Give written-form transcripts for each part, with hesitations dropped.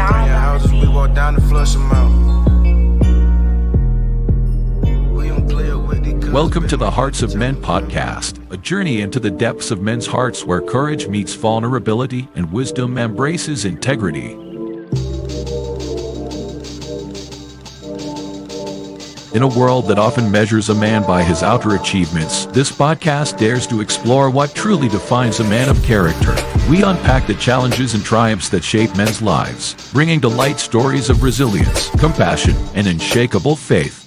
Bring your houses, we walk down and flush them out. Welcome to the Hearts of Men podcast, a journey into the depths of men's hearts where courage meets vulnerability and wisdom embraces integrity. In a world that often measures a man by his outer achievements, this podcast dares to explore what truly defines a man of character. We unpack the challenges and triumphs that shape men's lives, bringing to light stories of resilience, compassion, and unshakable faith.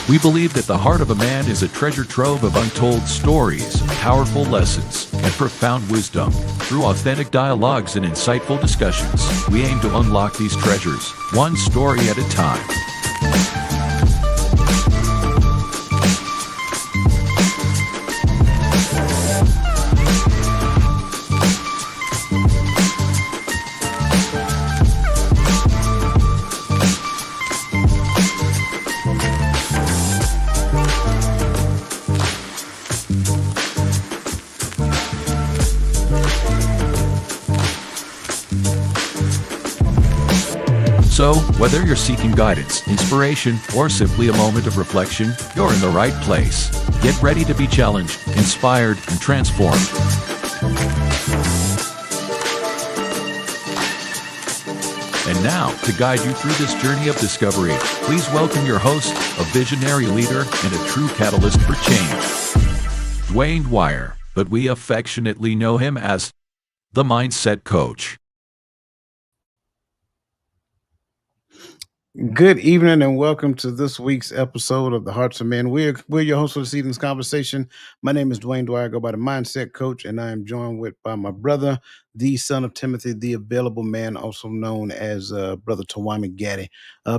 We believe that the heart of a man is a treasure trove of untold stories, powerful lessons, and profound wisdom. Through authentic dialogues and insightful discussions, we aim to unlock these treasures, one story at a time. So, whether you're seeking guidance, inspiration, or simply a moment of reflection, you're in the right place. Get ready to be challenged, inspired, and transformed. And now, to guide you through this journey of discovery, please welcome your host, a visionary leader and a true catalyst for change, Dwayne Dwyer, but we affectionately know him as the Mindset Coach. Good evening and welcome to this week's episode of the Hearts of Men. We're your hosts for this evening's conversation. My name is Dwayne Dwyer, I go by the Mindset Coach, and I am joined by my brother, the son of Timothy, the available man, also known as Brother Tawami Gaddy.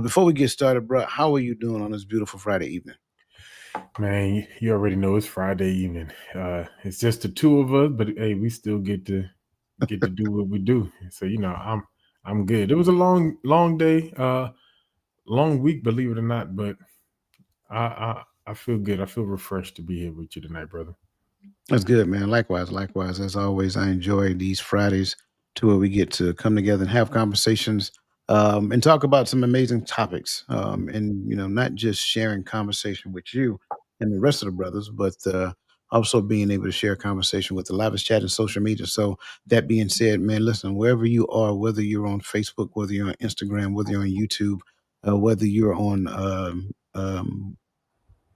Before we get started, bro, how are you doing on this beautiful Friday evening? Man, you already know it's Friday evening. It's just the two of us, but hey, we still get to do what we do. So I'm good. It was a long day. Long week, believe it or not, but I feel good. I feel refreshed to be here with you tonight, brother. That's good, man. Likewise. As always, I enjoy these Fridays to where we get to come together and have conversations and talk about some amazing topics. And not just sharing conversation with you and the rest of the brothers, but also being able to share conversation with the livest chat and social media. So that being said, man, listen, wherever you are, whether you're on Facebook, whether you're on Instagram, whether you're on YouTube, whether you're on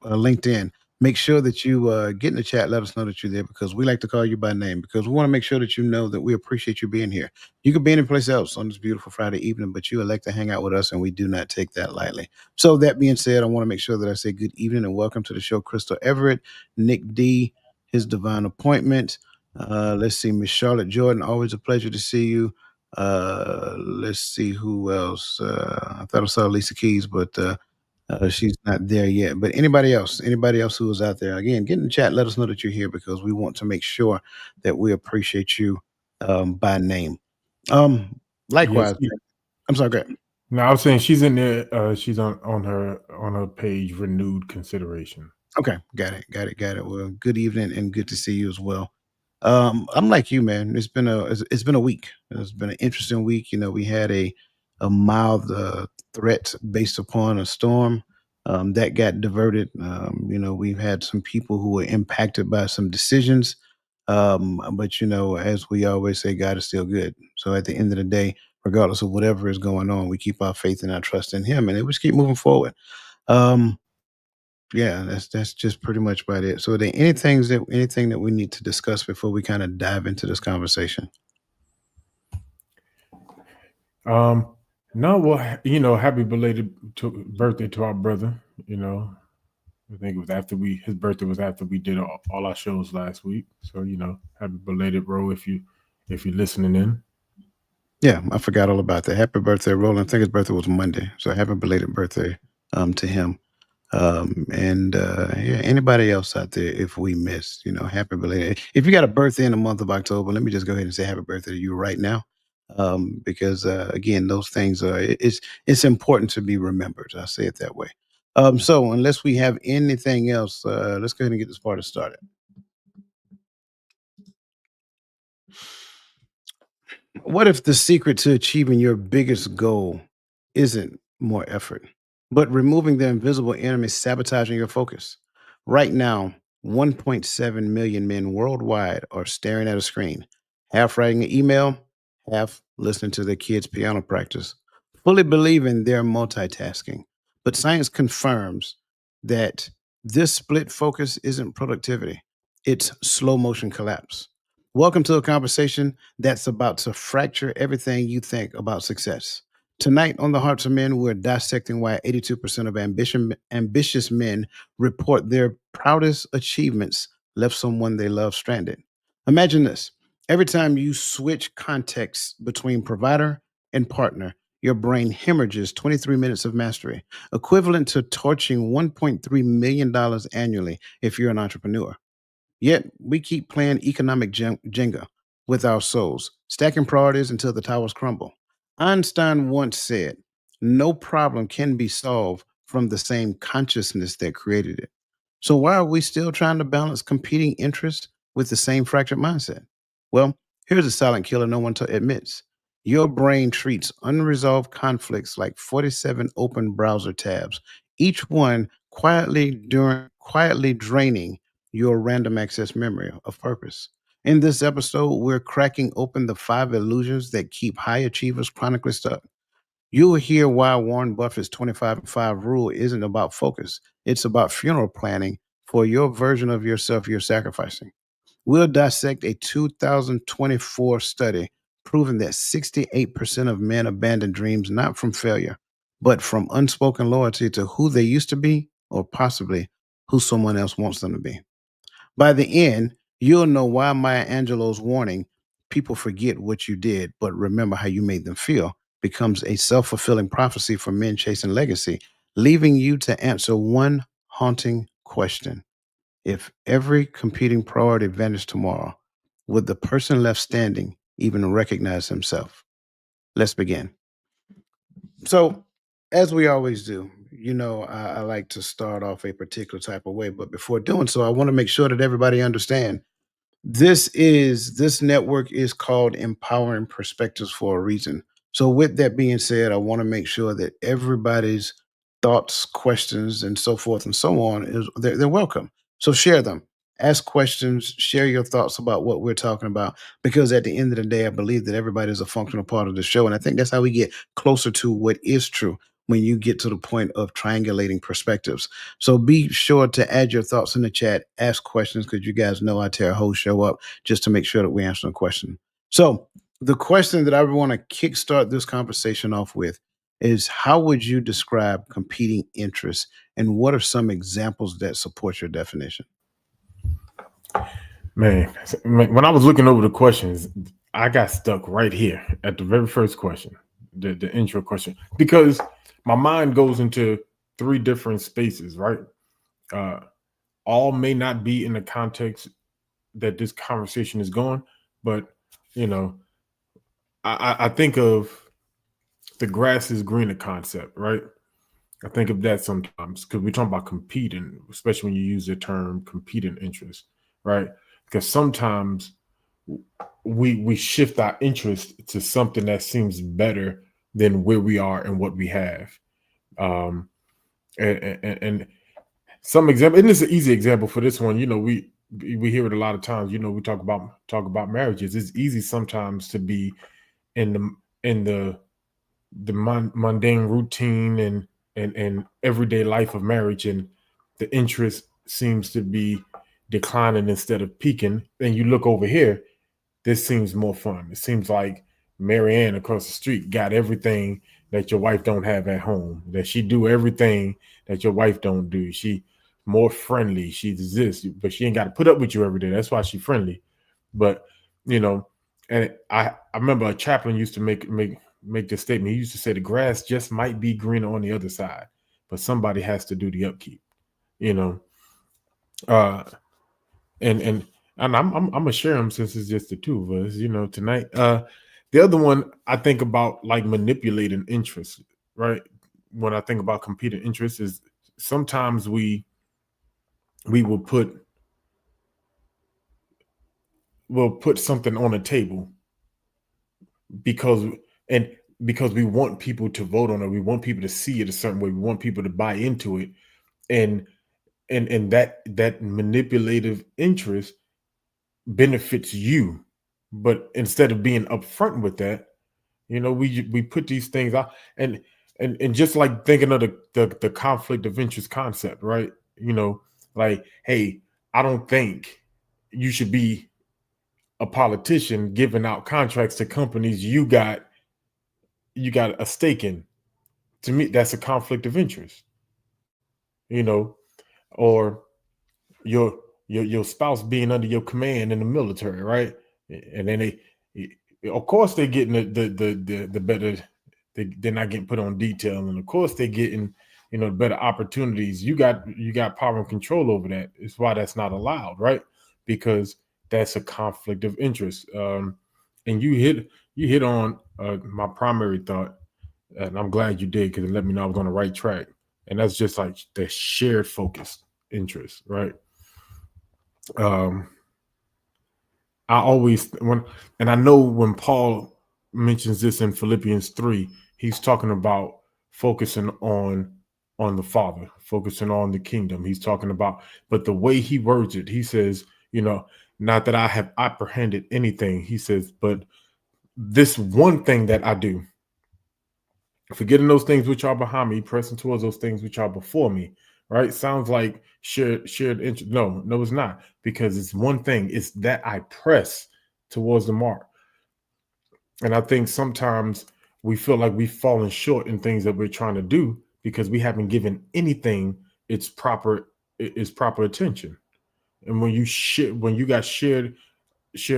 LinkedIn, make sure that you get in the chat. Let us know that you're there because we like to call you by name because we want to make sure that you know that we appreciate you being here. You could be any place else on this beautiful Friday evening, but you elect to hang out with us, and we do not take that lightly. So that being said, I want to make sure that I say good evening and welcome to the show, Crystal Everett, Nick D, his divine appointment. Let's see, Miss Charlotte Jordan, always a pleasure to see you. Let's see who else. I thought I saw Lisa Keys, but she's not there yet. But anybody else who is out there, again, get in the chat. Let us know that you're here because we want to make sure that we appreciate you by name. Likewise, Yes. I'm sorry, great. No, I was saying she's in there. She's on her page, renewed consideration. Okay, got it. Well, good evening and good to see you as well. I'm like you, man. It's been a week. It's been an interesting week. We had a mild threat based upon a storm that got diverted. We've had some people who were impacted by some decisions. But as we always say, God is still good. So at the end of the day, regardless of whatever is going on, we keep our faith and our trust in Him, and we just keep moving forward. Yeah, that's just pretty much about it. So, are there anything that we need to discuss before we kind of dive into this conversation? No, well, happy belated birthday to our brother. I think it was his birthday was after we did all our shows last week. So happy belated, bro. If you're listening in. Yeah, I forgot all about that. Happy birthday, Roland. I think his birthday was Monday, so happy belated birthday to him. Yeah, anybody else out there, if we missed, happy belated. If you got a birthday in the month of October, let me just go ahead and say happy birthday to you right now. Because again, those things it's important to be remembered. I say it that way. So unless we have anything else, let's go ahead and get this party started. What if the secret to achieving your biggest goal isn't more effort, but removing the invisible enemy sabotaging your focus? Right now, 1.7 million men worldwide are staring at a screen, half writing an email, half listening to their kids' piano practice, fully believing they're multitasking. But science confirms that this split focus isn't productivity, it's slow motion collapse. Welcome to a conversation that's about to fracture everything you think about success. Tonight on The Hearts of Men, we're dissecting why 82% of ambitious men report their proudest achievements left someone they love stranded. Imagine this: every time you switch contexts between provider and partner, your brain hemorrhages 23 minutes of mastery, equivalent to torching $1.3 million annually if you're an entrepreneur. Yet we keep playing economic Jenga with our souls, stacking priorities until the towers crumble. Einstein once said, no problem can be solved from the same consciousness that created it. So why are we still trying to balance competing interests with the same fractured mindset? Well, here's a silent killer no one admits. Your brain treats unresolved conflicts like 47 open browser tabs, each one quietly draining your random access memory of purpose. In this episode, we're cracking open the 5 illusions that keep high achievers chronically stuck. You will hear why Warren Buffett's 25 and 5 rule isn't about focus. It's about funeral planning for your version of yourself you're sacrificing. We'll dissect a 2024 study proving that 68% of men abandon dreams not from failure, but from unspoken loyalty to who they used to be or possibly who someone else wants them to be. By the end, you'll know why Maya Angelou's warning, people forget what you did, but remember how you made them feel, becomes a self fulfilling prophecy for men chasing legacy, leaving you to answer one haunting question. If every competing priority vanished tomorrow, would the person left standing even recognize himself? Let's begin. So, as we always do, I like to start off a particular type of way, but before doing so, I want to make sure that everybody understand this network is called Empowering Perspectives for a reason. So with that being said, I want to make sure that everybody's thoughts, questions, and so forth and so on they're welcome. So share them. Ask questions, share your thoughts about what we're talking about, because at the end of the day, I believe that everybody is a functional part of the show. And I think that's how we get closer to what is true when you get to the point of triangulating perspectives. So be sure to add your thoughts in the chat, ask questions, because you guys know I tear a whole show up just to make sure that we answer the question. So the question that I want to kickstart this conversation off with is, how would you describe competing interests, and what are some examples that support your definition? Man, when I was looking over the questions, I got stuck right here at the very first question, the intro question, because my mind goes into 3 different spaces, right? All may not be in the context that this conversation is going, but I think of the grass is greener concept, right? I think of that sometimes because we're talking about competing, especially when you use the term competing interest, right? Because sometimes we shift our interest to something that seems better than where we are and what we have. Um, and some example, and this is an easy example for this one. We hear it a lot of times. We talk about marriages. It's easy sometimes to be in the mundane routine and everyday life of marriage, and the interest seems to be declining instead of peaking. And you look over here, this seems more fun. It seems like Marianne across the street got everything that your wife don't have at home, that she do everything that your wife don't do. She more friendly. She's this, but she ain't got to put up with you every day. That's why she's friendly. But, and I remember a chaplain used to make this statement. He used to say the grass just might be greener on the other side, but somebody has to do the upkeep. you know. Uh, and I'm gonna share them since it's just the two of us, tonight. The other one I think about like manipulating interest, right? When I think about competing interests, is sometimes we will put something on a table because and because we want people to vote on it, we want people to see it a certain way, we want people to buy into it, and and that manipulative interest benefits you. But instead of being upfront with that, we put these things out, and just like thinking of the conflict of interest concept, right? Like, hey, I don't think you should be a politician giving out contracts to companies you got a stake in. To me, that's a conflict of interest, you know, or your your spouse being under your command in the military, right? And then of course, they're getting the better. They're not getting put on detail, and of course, they're getting better opportunities. You got power and control over that. It's why that's not allowed, right? Because that's a conflict of interest. And you hit on my primary thought, and I'm glad you did because it let me know I was on the right track. And that's just like the shared focus interest, right? um I always and I know when Paul mentions this in Philippians 3, he's talking about focusing on the Father, focusing on the kingdom. He's talking about, but the way he words it, he says, not that I have apprehended anything. He says, but this one thing that I do, forgetting those things which are behind me, pressing towards those things which are before me. Right? Sounds like shared interest. No, it's not, because it's one thing. It's that I press towards the mark. And I think sometimes we feel like we've fallen short in things that we're trying to do because we haven't given anything its proper attention. And when you got shared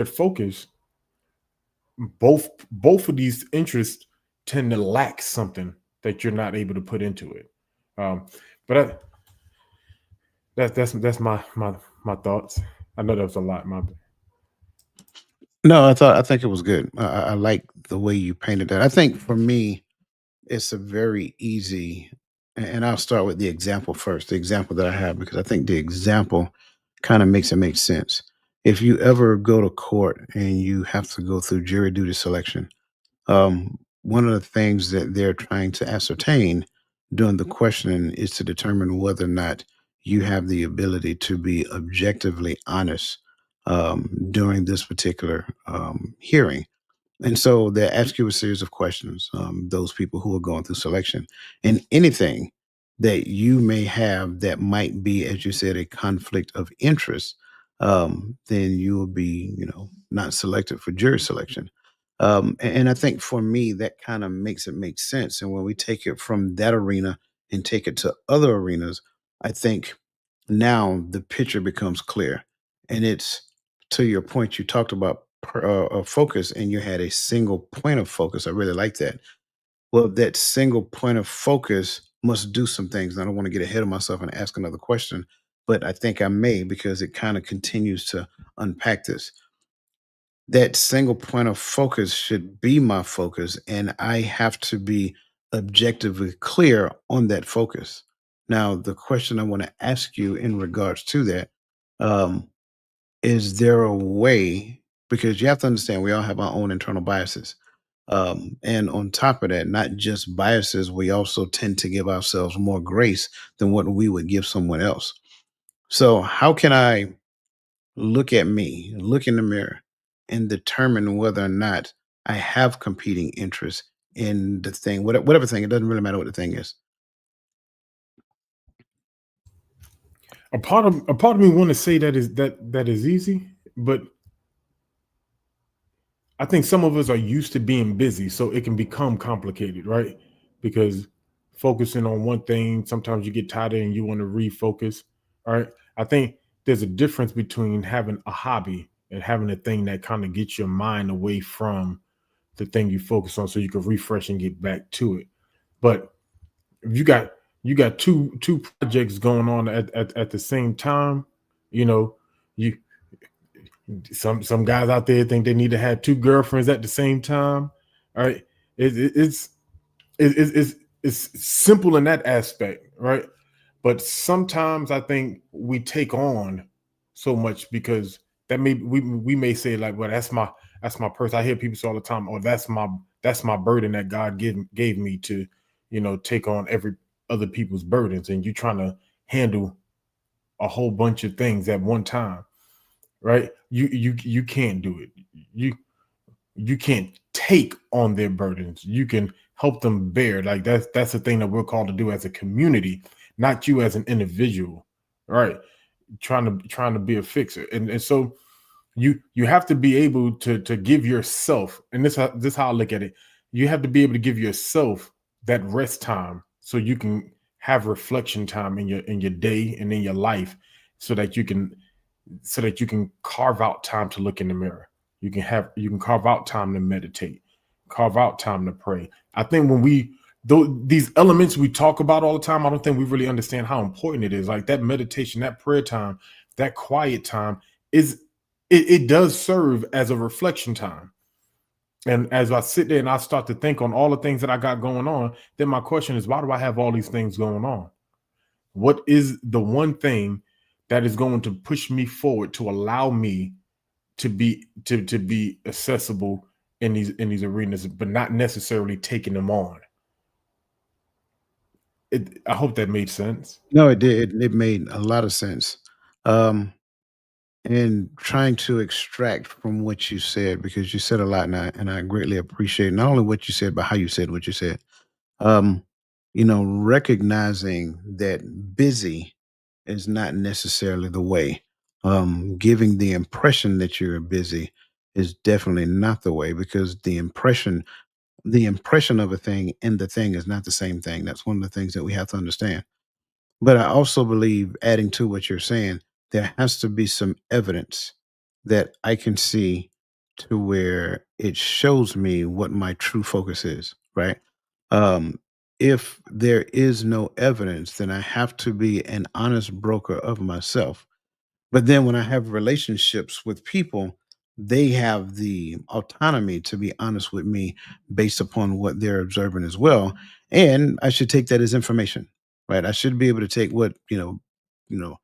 focus, both of these interests tend to lack something that you're not able to put into it. But that's my thoughts. I know that was a lot. No, I think it was good. I like the way you painted that. I think for me, it's a very easy, and I'll start with the example first. The example that I have, because I think the example kind of makes it make sense. If you ever go to court and you have to go through jury duty selection, one of the things that they're trying to ascertain during the questioning is to determine whether or not you have the ability to be objectively honest during this particular hearing. And so they ask you a series of questions, those people who are going through selection, and anything that you may have that might be, as you said, a conflict of interest, then you will be, not selected for jury selection. And I think for me, that kind of makes it make sense. And when we take it from that arena and take it to other arenas, I think now the picture becomes clear. And it's, to your point, you talked about focus, and you had a single point of focus. I really like that. Well, that single point of focus must do some things. And I don't want to get ahead of myself and ask another question, but I think I may, because it kind of continues to unpack this. That single point of focus should be my focus, and I have to be objectively clear on that focus. Now, the question I want to ask you in regards to that, um, is there a way, because you have to understand we all have our own internal biases. And on top of that, not just biases, we also tend to give ourselves more grace than what we would give someone else. So, how can I look at me, look in the mirror, and determine whether or not I have competing interests in the thing, whatever thing? It doesn't really matter what the thing is. A part of me want to say that is easy, but I think some of us are used to being busy, so it can become complicated, right? Because focusing on one thing, sometimes you get tired and you want to refocus. All right. I think there's a difference between having a hobby and having a thing that kind of gets your mind away from the thing you focus on so you can refresh and get back to it. But if you got two projects going on at the same time. You know, you some guys out there think they need to have two girlfriends at the same time. All right, it's it's simple in that aspect, right? But sometimes I think we take on so much because that we may say like, well, that's my person. I hear people say all the time, oh, that's my burden that God gave me to, take on every other people's burdens, and you're trying to handle a whole bunch of things at one time, right? You can't do it. You can't take on their burdens. You can help them bear. Like that's the thing that we're called to do as a community, not you as an individual, right? Trying to be a fixer, and so you have to be able to give yourself, and this how I look at it. You have to be able to give yourself that rest time so you can have reflection time in your day and in your life, so that you can carve out time to look in the mirror. You can carve out time to meditate, carve out time to pray. I think when these elements we talk about all the time, I don't think we really understand how important it is. Like that meditation, that prayer time, that quiet time it does serve as a reflection time. And as I sit there and I start to think on all the things that I got going on, then my question is, why do I have all these things going on? What is the one thing that is going to push me forward to allow me to be accessible in these arenas, but not necessarily taking them on? I hope that made sense. No, it did. It made a lot of sense. Um, and trying to extract from what you said, because you said a lot, and I greatly appreciate not only what you said, but how you said what you said. Um, recognizing that busy is not necessarily the way. Giving the impression that you're busy is definitely not the way, because the impression of a thing and the thing is not the same thing. That's one of the things that we have to understand. But I also believe, adding to what you're saying, there has to be some evidence that I can see to where it shows me what my true focus is, right? Um, if there is no evidence, then I have to be an honest broker of myself. But then when I have relationships with people, they have the autonomy to be honest with me based upon what they're observing as well. And I should take that as information, right? I should be able to take what, you know,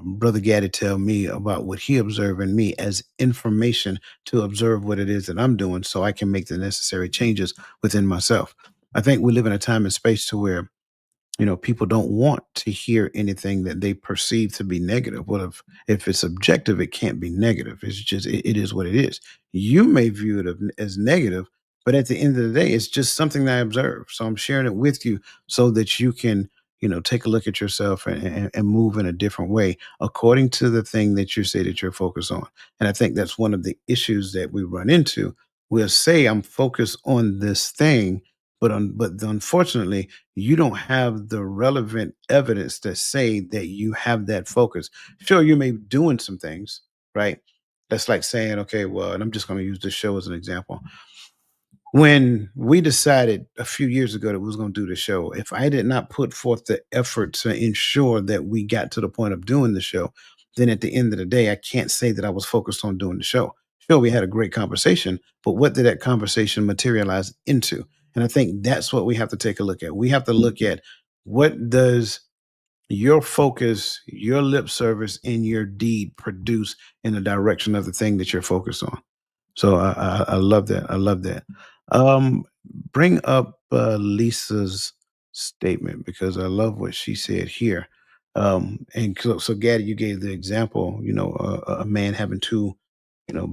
Brother Gaddy tell me about what he observed in me as information to observe what it is that I'm doing so I can make the necessary changes within myself. I think we live in a time and space to where people don't want to hear anything that they perceive to be negative. Well, if it's objective, it can't be negative. It's just it is what it is. You may view it as negative, but at the end of the day, it's just something that I observe. So I'm sharing it with you so that you can take a look at yourself and move in a different way according to the thing that you say that you're focused on. And I think that's one of the issues that we run into. We'll say I'm focused on this thing, but unfortunately you don't have the relevant evidence to say that you have that focus. Sure, you may be doing some things, right? That's like saying, okay, well, and I'm just going to use this show as an example. When we decided a few years ago that we was going to do the show, if I did not put forth the effort to ensure that we got to the point of doing the show, then at the end of the day, I can't say that I was focused on doing the show. Sure, we had a great conversation, but what did that conversation materialize into? And I think that's what we have to take a look at. We have to look at, what does your focus, your lip service, and your deed produce in the direction of the thing that you're focused on. So I love that. I love that. Um, bring up Lisa's statement, because I love what she said here. And so Gaddy, you gave the example, a man having two,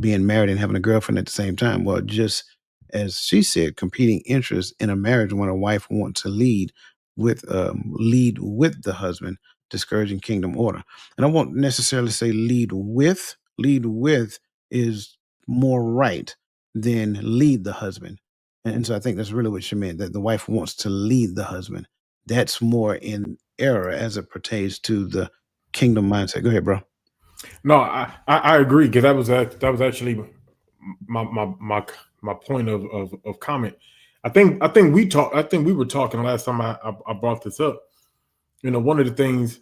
being married and having a girlfriend at the same time. Well, just as she said, competing interests in a marriage when a wife wants to lead with the husband, discouraging kingdom order. And I won't necessarily say lead with. Lead with is more right than lead the husband. And so I think that's really what she meant, that the wife wants to lead the husband. That's more in error as it pertains to the kingdom mindset. Go ahead, bro. No, I agree, because that was actually my point of comment. I think we were talking last time I brought this up. one of the things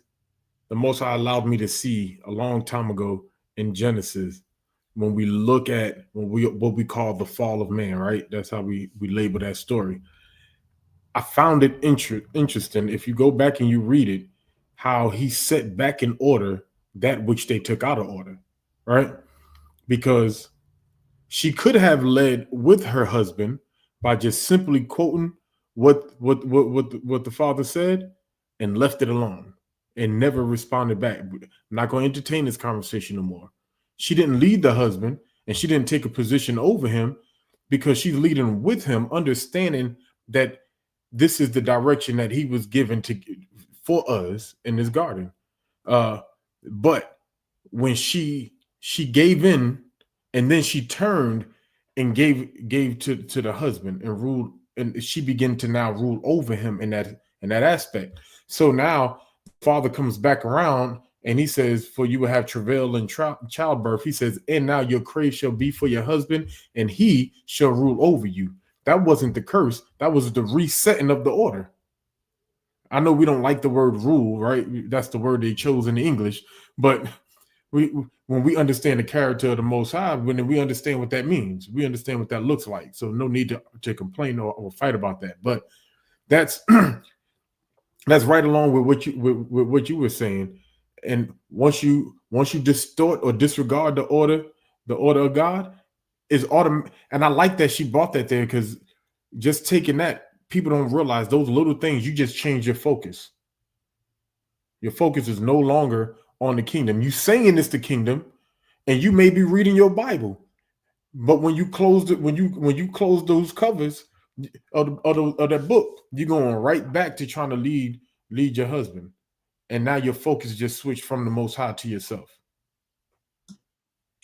the Most High allowed me to see a long time ago in Genesis, when we look at what we call the fall of man, right? That's how we label that story. I found it interesting. If you go back and you read it, how he set back in order that which they took out of order, right? Because she could have led with her husband by just simply quoting what the father said and left it alone and never responded back. I'm not going to entertain this conversation no more. She didn't lead the husband and she didn't take a position over him because she's leading with him, understanding that this is the direction that he was given for us in this garden. But when she gave in, and then she turned and gave to the husband and ruled, and she began to now rule over him in that aspect. So now father comes back around and he says, for you will have travail and childbirth. He says, and now your crave shall be for your husband and he shall rule over you. That wasn't the curse. That was the resetting of the order. I know we don't like the word rule, right? That's the word they chose in the English, but when we understand the character of the Most High, when we understand what that means, we understand what that looks like. So no need to complain or fight about that. But that's that's right along with what you were saying. And once you distort or disregard the order of God, is automatic. And I like that she brought that there, because just taking that, people don't realize those little things, you just change your focus. Your focus is no longer on the kingdom. You saying it's the kingdom, and you may be reading your Bible, but when you close it, when you close those covers of that book, you're going right back to trying to lead your husband, and now your focus just switched from the Most High to yourself.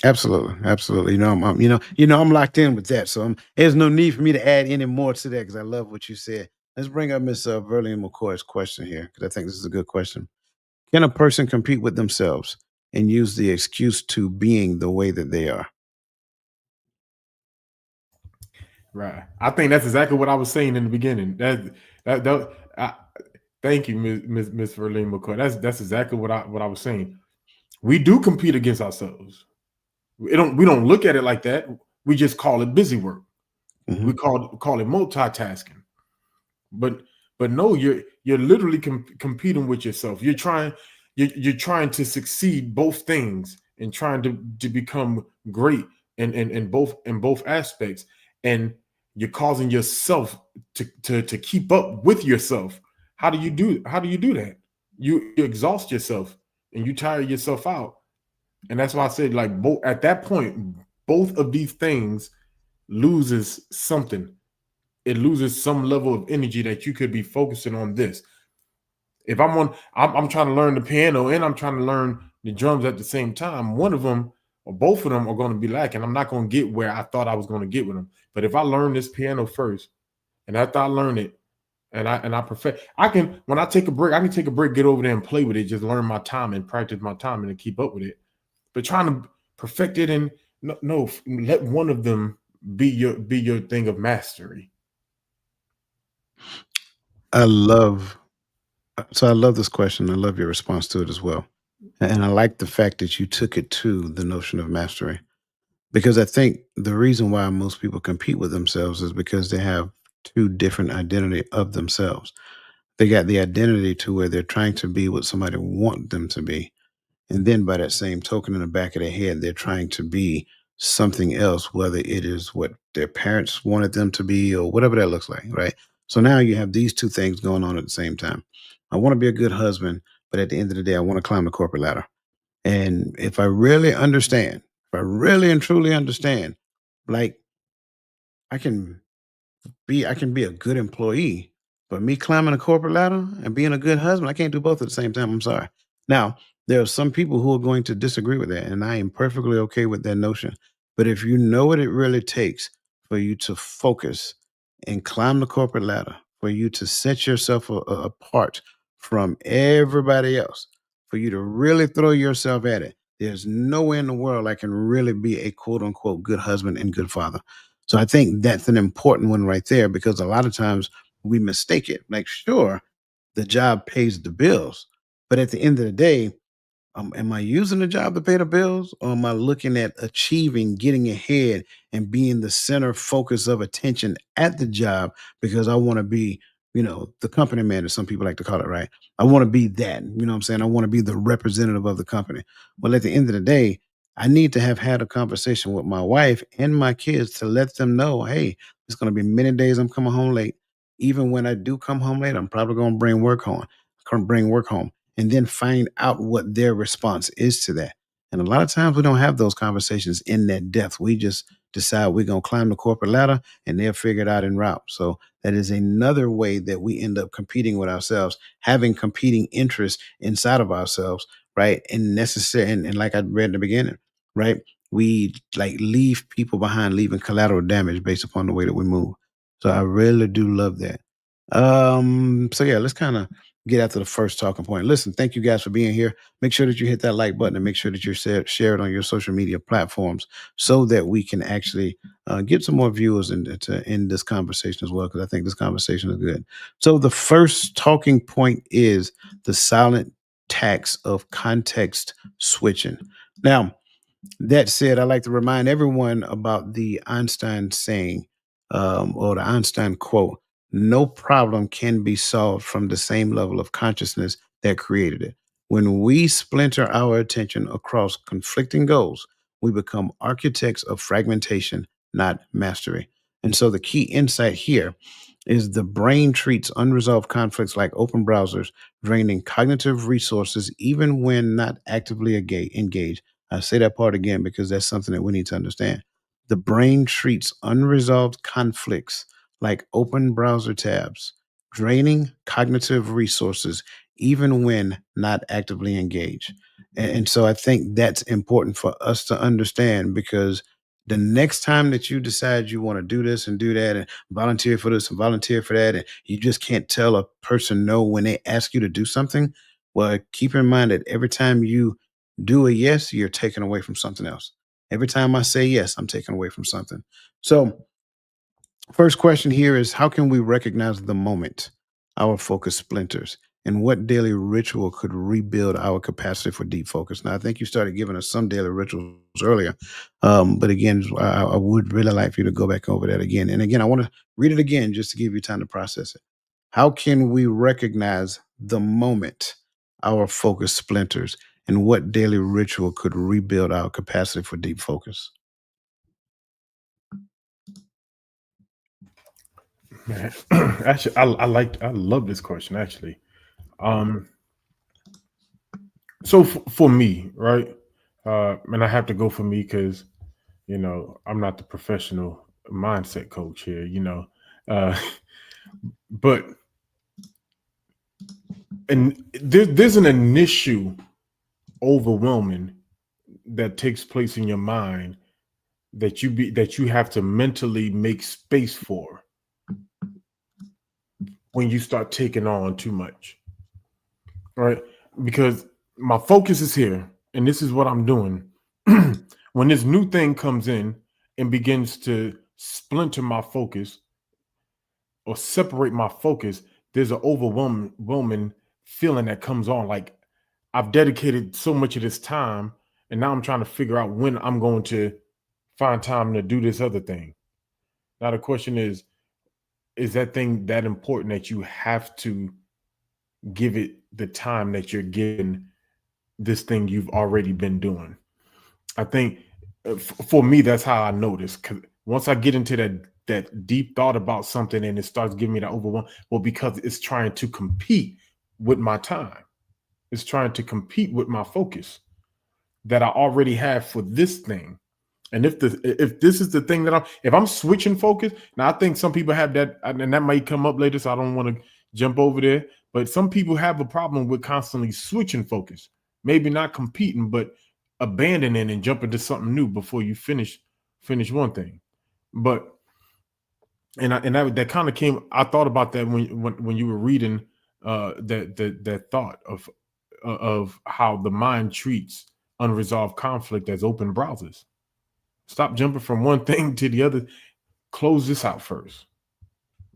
Absolutely, absolutely. I'm locked in with that. So there's no need for me to add any more to that because I love what you said. Let's bring up Miss Verlene McCoy's question here, because I think this is a good question. Can a person compete with themselves and use the excuse to being the way that they are? Right. I think that's exactly what I was saying in the beginning. Thank you, Miss Verlene McCoy. That's exactly what I was saying. We do compete against ourselves. We don't look at it like that. We just call it busy work. Mm-hmm. We call it multitasking. But no, you're literally competing with yourself. You're trying to succeed both things and trying to become great in both aspects. And you're causing yourself to keep up with yourself. How do you do that? You exhaust yourself and you tire yourself out. And that's why I said, like, at that point, both of these things loses something. It loses some level of energy that you could be focusing on this. If I'm trying to learn the piano and I'm trying to learn the drums at the same time, one of them or both of them are going to be lacking. I'm not going to get where I thought I was going to get with them. But if I learn this piano first, and after I learn it, and I perfect, when I take a break, I can take a break, get over there and play with it, just learn my time and practice my time and keep up with it. But trying to perfect it, and no, let one of them be your thing of mastery. I love this question. I love your response to it as well. And I like the fact that you took it to the notion of mastery, because I think the reason why most people compete with themselves is because they have two different identity of themselves. They got the identity to where they're trying to be what somebody wants them to be. And then by that same token, in the back of their head, they're trying to be something else, whether it is what their parents wanted them to be or whatever that looks like, right? So now you have these two things going on at the same time. I want to be a good husband, but at the end of the day, I want to climb the corporate ladder. And if I really and truly understand, like, I can be a good employee, but me climbing a corporate ladder and being a good husband, I can't do both at the same time. I'm sorry. Now, there are some people who are going to disagree with that, and I am perfectly okay with that notion. But if you know what it really takes for you to focus and climb the corporate ladder, for you to set yourself apart from everybody else, for you to really throw yourself at it, there's nowhere in the world I can really be a quote unquote good husband and good father. So I think that's an important one right there, because a lot of times we mistake it. Like, sure, the job pays the bills. But at the end of the day, am I using the job to pay the bills, or am I looking at achieving, getting ahead, and being the center focus of attention at the job because I want to be, the company man, as some people like to call it, right? I want to be that. You know what I'm saying? I want to be the representative of the company. Well, at the end of the day, I need to have had a conversation with my wife and my kids to let them know, hey, it's going to be many days I'm coming home late. Even when I do come home late, I'm probably going to bring work home, and then find out what their response is to that. And a lot of times we don't have those conversations in that depth. We just decide we're going to climb the corporate ladder and they'll figure it out en route. So that is another way that we end up competing with ourselves, having competing interests inside of ourselves, right? And necessary, and like I read in the beginning, right? We like leave people behind, leaving collateral damage based upon the way that we move. So I really do love that. So yeah, let's kind of get after the first talking point. Listen, thank you guys for being here. Make sure that you hit that like button and make sure that you share it on your social media platforms so that we can actually get some more viewers in this conversation as well, because I think this conversation is good. So the first talking point is the silent tax of context switching. Now, that said, I like to remind everyone about the Einstein saying, or the Einstein quote: no problem can be solved from the same level of consciousness that created it. When we splinter our attention across conflicting goals, we become architects of fragmentation, not mastery. And so the key insight here is the brain treats unresolved conflicts like open browsers, draining cognitive resources even when not actively engaged. I say that part again because that's something that we need to understand. The brain treats unresolved conflicts like open browser tabs, draining cognitive resources even when not actively engaged. And so I think that's important for us to understand, because the next time that you decide you want to do this and do that and volunteer for this and volunteer for that, and you just can't tell a person no when they ask you to do something, well, keep in mind that every time you do a yes, you're taken away from something else. Every time I say yes, I'm taken away from something. So, first question here is, how can we recognize the moment our focus splinters? And what daily ritual could rebuild our capacity for deep focus? Now, I think you started giving us some daily rituals earlier. But again, I would really like for you to go back over that again. And again, I want to read it again just to give you time to process it. How can we recognize the moment our focus splinters? And what daily ritual could rebuild our capacity for deep focus? Man, actually, I love this question actually. Um, so for me, right? And I have to go for me because I'm not the professional mindset coach here. Uh, but and there's an initial overwhelming that takes place in your mind that you have to mentally make space for when you start taking on too much, right? Because my focus is here and this is what I'm doing. When this new thing comes in and begins to splinter my focus or separate my focus, there's an overwhelming feeling that comes on, like I've dedicated so much of this time and now I'm trying to figure out when I'm going to find time to do this other thing. Now the question is that thing that important that you have to give it the time that you're giving this thing you've already been doing? I think for me, that's how I notice. Because once I get into that deep thought about something and it starts giving me that overwhelm, well, because it's trying to compete with my time, it's trying to compete with my focus that I already have for this thing. And if this is the thing that if I'm switching focus, now I think some people have that, and that might come up later, so I don't want to jump over there. But some people have a problem with constantly switching focus, maybe not competing, but abandoning and jumping to something new before you finish one thing. But that kind of came. I thought about that when you were reading that thought of how the mind treats unresolved conflict as open browsers. Stop jumping from one thing to the other. Close this out first.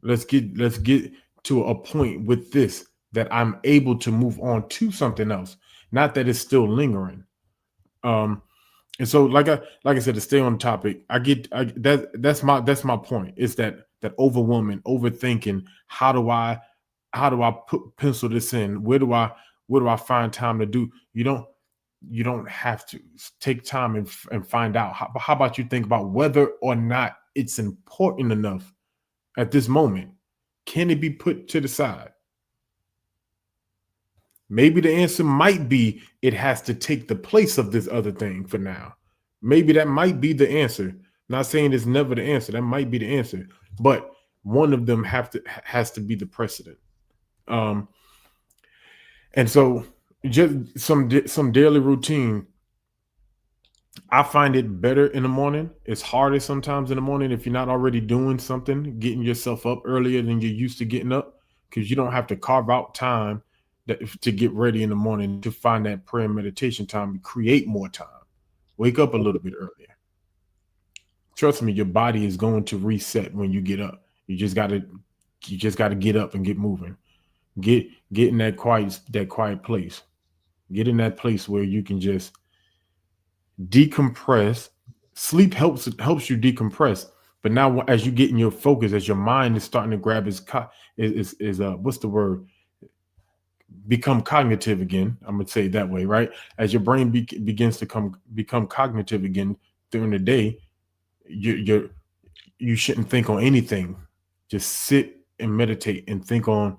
Let's get to a point with this that I'm able to move on to something else, not that it's still lingering. Um, and so, like I said, to stay on topic, that's my point. It's that overwhelming, overthinking. How do I put pencil this in? Where do I find time to do? You don't have to take time and find out. How about you think about whether or not it's important enough at this moment? Can it be put to the side? Maybe the answer might be it has to take the place of this other thing for now. Maybe that might be the answer. Not saying it's never the answer. That might be the answer, but one of them has to be the precedent. Um, and so just some daily routine. I find it better in the morning. It's harder sometimes in the morning if you're not already doing something, getting yourself up earlier than you're used to getting up, because you don't have to carve out time to get ready in the morning to find that prayer and meditation time and create more time. Wake up a little bit earlier. Trust me, your body is going to reset when you get up. You just gotta get up and get moving. Get in that quiet place. Get in that place where you can just decompress. Sleep helps you decompress. But now, as you get in your focus, as your mind is starting to grab what's the word? Become cognitive again. I'm gonna say it that way, right? As your brain begins to become cognitive again during the day, you shouldn't think on anything. Just sit and meditate and think on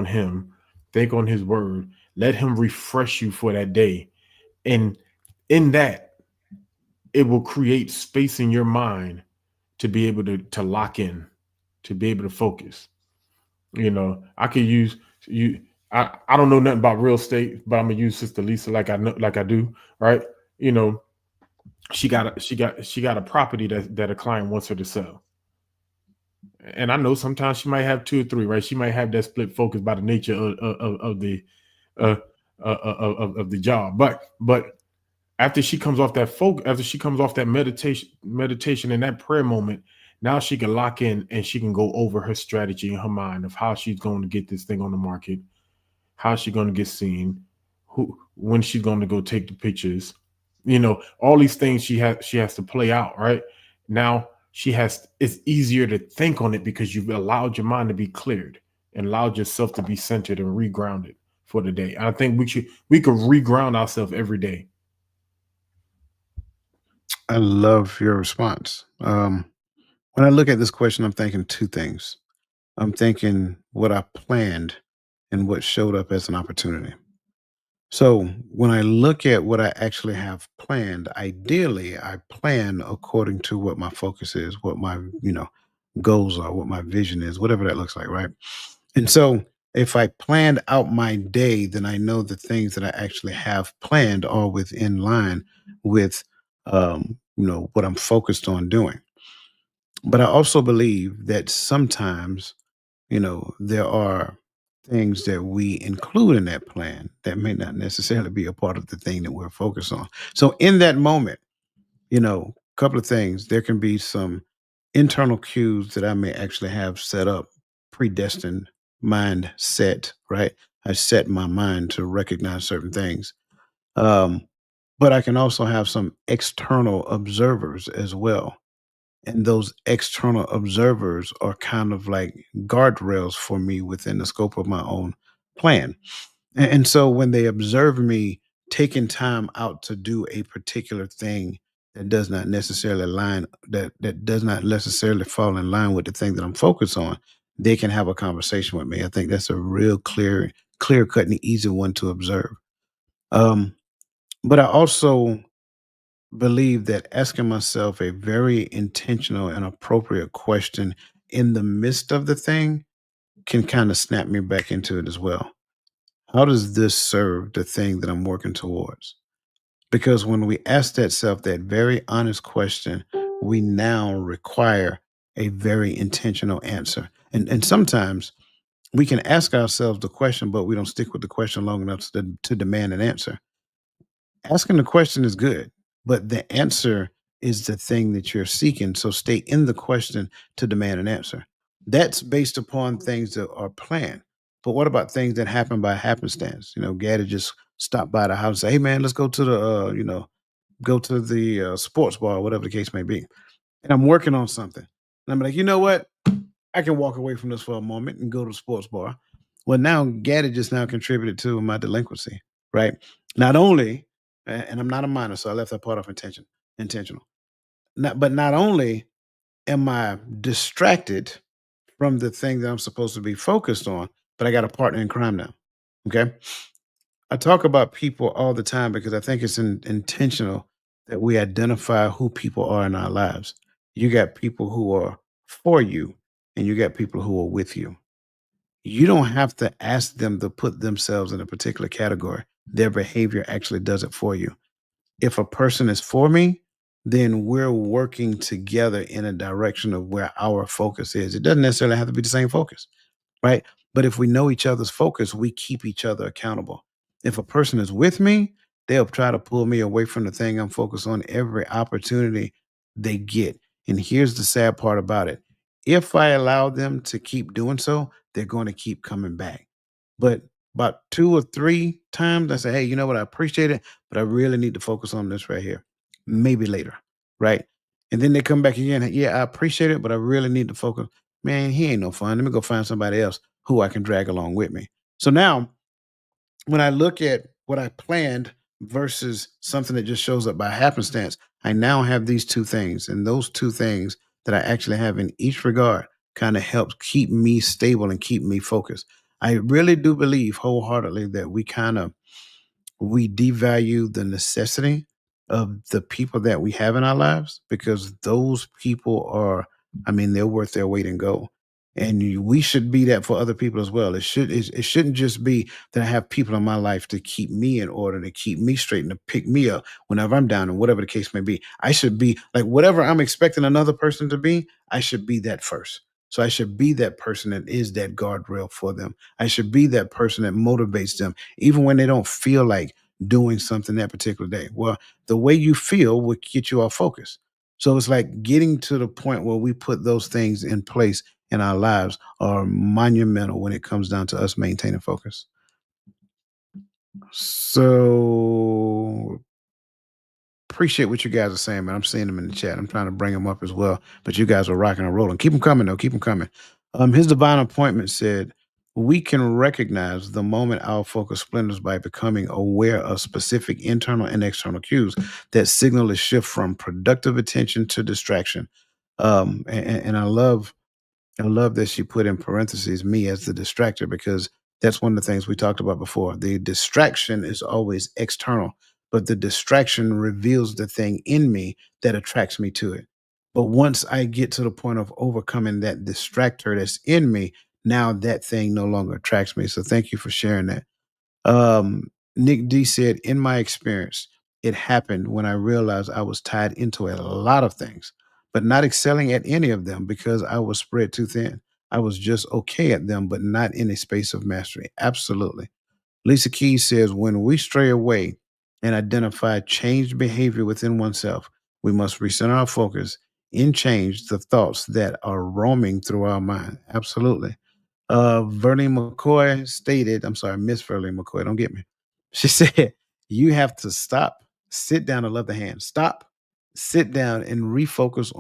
him, think on his word. Let him refresh you for that day, and in that, it will create space in your mind to be able to lock in, to be able to focus. I could use you. I don't know nothing about real estate, but I'm gonna use Sister Lisa like I do, right? You know, she got a property that a client wants her to sell. And I know sometimes she might have two or three, right? She might have that split focus by the nature of the uh, of the job. But after she comes off that meditation and that prayer moment, now she can lock in and she can go over her strategy in her mind of how she's going to get this thing on the market, how she's going to get seen, who when she's going to go take the pictures, all these things she has to play out, right? Now it's easier to think on it because you've allowed your mind to be cleared and allowed yourself to be centered and regrounded for the day. I think we could reground ourselves every day. I love your response. When I look at this question, I'm thinking two things. I'm thinking what I planned and what showed up as an opportunity. So when I look at what I actually have planned, ideally I plan according to what my focus is, what my, goals are, what my vision is, whatever that looks like, right? And so if I planned out my day, then I know the things that I actually have planned are within line with what I'm focused on doing. But I also believe that sometimes, there are things that we include in that plan that may not necessarily be a part of the thing that we're focused on. So in that moment, a couple of things. There can be some internal cues that I may actually have set up, predestined mind set, right? I set my mind to recognize certain things. Um, but I can also have some external observers as well. And those external observers are kind of like guardrails for me within the scope of my own plan. And so when they observe me taking time out to do a particular thing that does not necessarily that does not necessarily fall in line with the thing that I'm focused on, they can have a conversation with me. I think that's a real clear cut and easy one to observe. Um, but I also believe that asking myself a very intentional and appropriate question in the midst of the thing can kind of snap me back into it as well. How does this serve the thing that I'm working towards? Because when we ask that very honest question, we now require a very intentional answer. And sometimes we can ask ourselves the question, but we don't stick with the question long enough to demand an answer. Asking the question is good, but the answer is the thing that you're seeking. So stay in the question to demand an answer. That's based upon things that are planned. But what about things that happen by happenstance? Gaddy just stopped by the house and say, "Hey, man, let's go to the go to the sports bar, whatever the case may be." And I'm working on something. And I'm like, you know what? I can walk away from this for a moment and go to the sports bar. Well, now Gaddy just now contributed to my delinquency, right? Not only, and I'm not a minor, so I left that part off intentional. Not only am I distracted from the thing that I'm supposed to be focused on, but I got a partner in crime now. Okay. I talk about people all the time because I think it's intentional that we identify who people are in our lives. You got people who are for you, and you got people who are with you. You don't have to ask them to put themselves in a particular category. Their behavior actually does it for you. If a person is for me, then we're working together in a direction of where our focus is. It doesn't necessarily have to be the same focus, right? But if we know each other's focus, we keep each other accountable. If a person is with me, they'll try to pull me away from the thing I'm focused on every opportunity they get. And here's the sad part about it. If I allow them to keep doing so, they're going to keep coming back. But about 2 or 3 times, I say, "Hey, you know what? I appreciate it, but I really need to focus on this right here. Maybe later." Right. And then they come back again. "Yeah, I appreciate it, but I really need to focus." Man, he ain't no fun. Let me go find somebody else who I can drag along with me. So now when I look at what I planned versus something that just shows up by happenstance, I now have these two things. And those two things that I actually have in each regard kind of helps keep me stable and keep me focused. I really do believe wholeheartedly that we devalue the necessity of the people that we have in our lives because those people are, I mean, they're worth their weight in gold. And we should be that for other people as well. It shouldn't just be that I have people in my life to keep me in order, to keep me straight, and to pick me up whenever I'm down, and whatever the case may be. I should be like whatever I'm expecting another person to be. I should be that first. So I should be that person that is that guardrail for them. I should be that person that motivates them, even when they don't feel like doing something that particular day. Well, the way you feel will get you off focus. So it's like getting to the point where we put those things in place in our lives are monumental when it comes down to us maintaining focus. So appreciate what you guys are saying, man. I'm seeing them in the chat. I'm trying to bring them up as well, but you guys are rocking and rolling. Keep them coming, though. Keep them coming. His divine appointment said, "We can recognize the moment our focus splinters by becoming aware of specific internal and external cues that signal a shift from productive attention to distraction." And I love that she put in parentheses me as the distractor because that's one of the things we talked about before. The distraction is always external, but the distraction reveals the thing in me that attracts me to it. But once I get to the point of overcoming that distractor that's in me, now that thing no longer attracts me. So thank you for sharing that. Nick D said, "In my experience, it happened when I realized I was tied into a lot of things, but not excelling at any of them because I was spread too thin. I was just okay at them, but not in a space of mastery." Absolutely. Lisa Keys says, "When we stray away and identify changed behavior within oneself, we must recenter our focus in change the thoughts that are roaming through our mind." Absolutely. Verlene McCoy stated, I'm sorry, Miss Verlene McCoy, don't get me. She said, "You have to stop, sit down, and love the hand. Stop, sit down, and refocus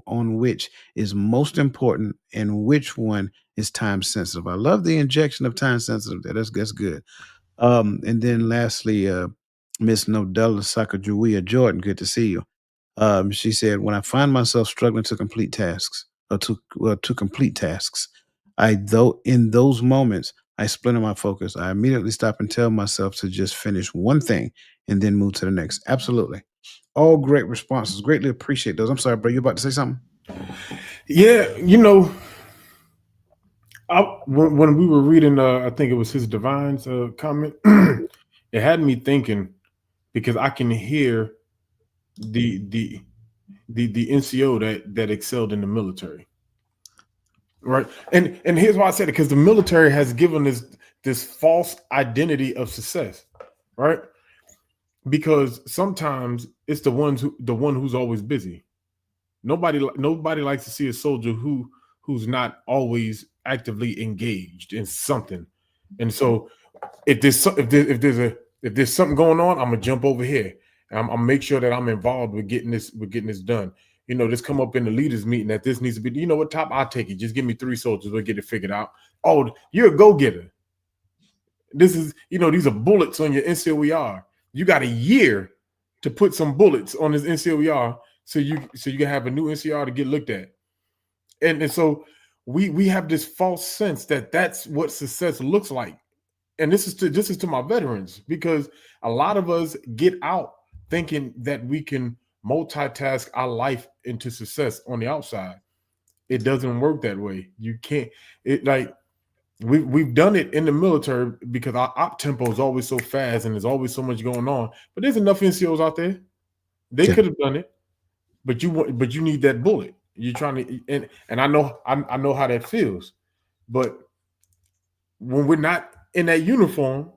on which is most important and which one is time sensitive." I love the injection of time sensitive there. That's good. And then lastly, Miss Nodella Sacagawea Jordan, good to see you. She said, "When I find myself struggling to complete tasks or to complete tasks, I though in those moments I splinter my focus. I immediately stop and tell myself to just finish one thing and then move to the next." Absolutely. All great responses. Greatly appreciate those. I'm sorry, bro. You about to say something? Yeah, when we were reading, I think it was his divine's comment, it had me thinking because I can hear the the NCO that excelled in the military, right? And here's why I said it, because the military has given this false identity of success, right? Because sometimes it's the one who's always busy. Nobody likes to see a soldier who's not always actively engaged in something. And so if there's something going on, I'm gonna jump over here. And I'm make sure that I'm involved with getting this done. This come up in the leaders meeting that this needs to be. You know what, Top? I'll take it. Just give me 3 soldiers. We'll get it figured out. Oh, you're a go-getter. This is, these are bullets on your NCOER. You got a year to put some bullets on this NCOER so you can have a new NCOER to get looked at. And so we have this false sense that that's what success looks like. And this is to my veterans, because a lot of us get out thinking that we can multitask our life into success on the outside. It doesn't work that way. You can't. We've done it in the military because our op tempo is always so fast and there's always so much going on. But there's enough NCOs out there. They could have done it, but you need that bullet. You're trying to, and I know how that feels. But when we're not in that uniform,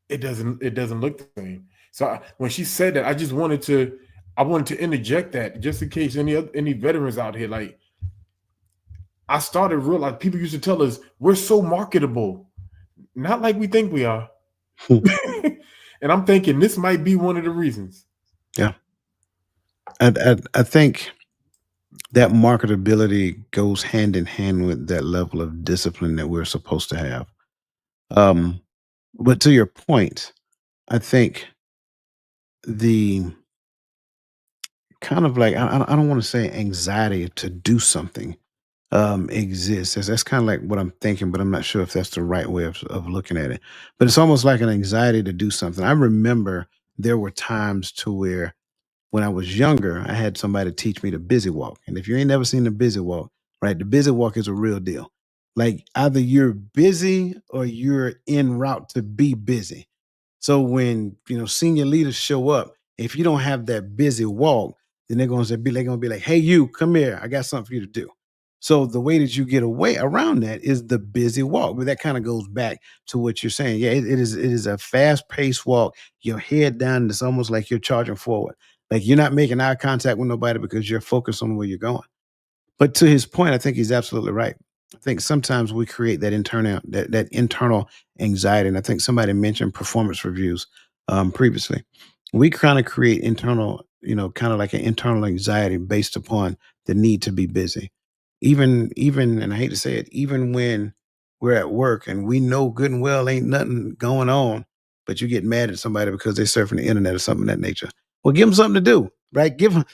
it doesn't look the same. So when she said that, I wanted to interject that just in case any veterans out here, like, I started realizing people used to tell us we're so marketable, not like we think we are. And I'm thinking this might be one of the reasons. Yeah. I think that marketability goes hand in hand with that level of discipline that we're supposed to have. But to your point, I think the kind of like, I don't want to say anxiety to do something exists. That's kind of like what I'm thinking, but I'm not sure if that's the right way of looking at it. But it's almost like an anxiety to do something. I remember there were times to where when I was younger, I had somebody teach me the busy walk. And if you ain't never seen the busy walk, right, the busy walk is a real deal. Like either you're busy or you're en route to be busy. So when senior leaders show up, if you don't have that busy walk, then they're gonna be like, "Hey, you come here. I got something for you to do." So the way that you get away around that is the busy walk. But that kind of goes back to what you're saying. Yeah, it is a fast paced walk. Your head down. It's almost like you're charging forward. Like you're not making eye contact with nobody because you're focused on where you're going. But to his point, I think he's absolutely right. I think sometimes we create that internal anxiety, and I think somebody mentioned performance reviews previously. We kind of create internal, kind of like an internal anxiety based upon the need to be busy. Even, and I hate to say it, even when we're at work and we know good and well ain't nothing going on, but you get mad at somebody because they're surfing the internet or something of that nature. Well, give them something to do, right? Give them,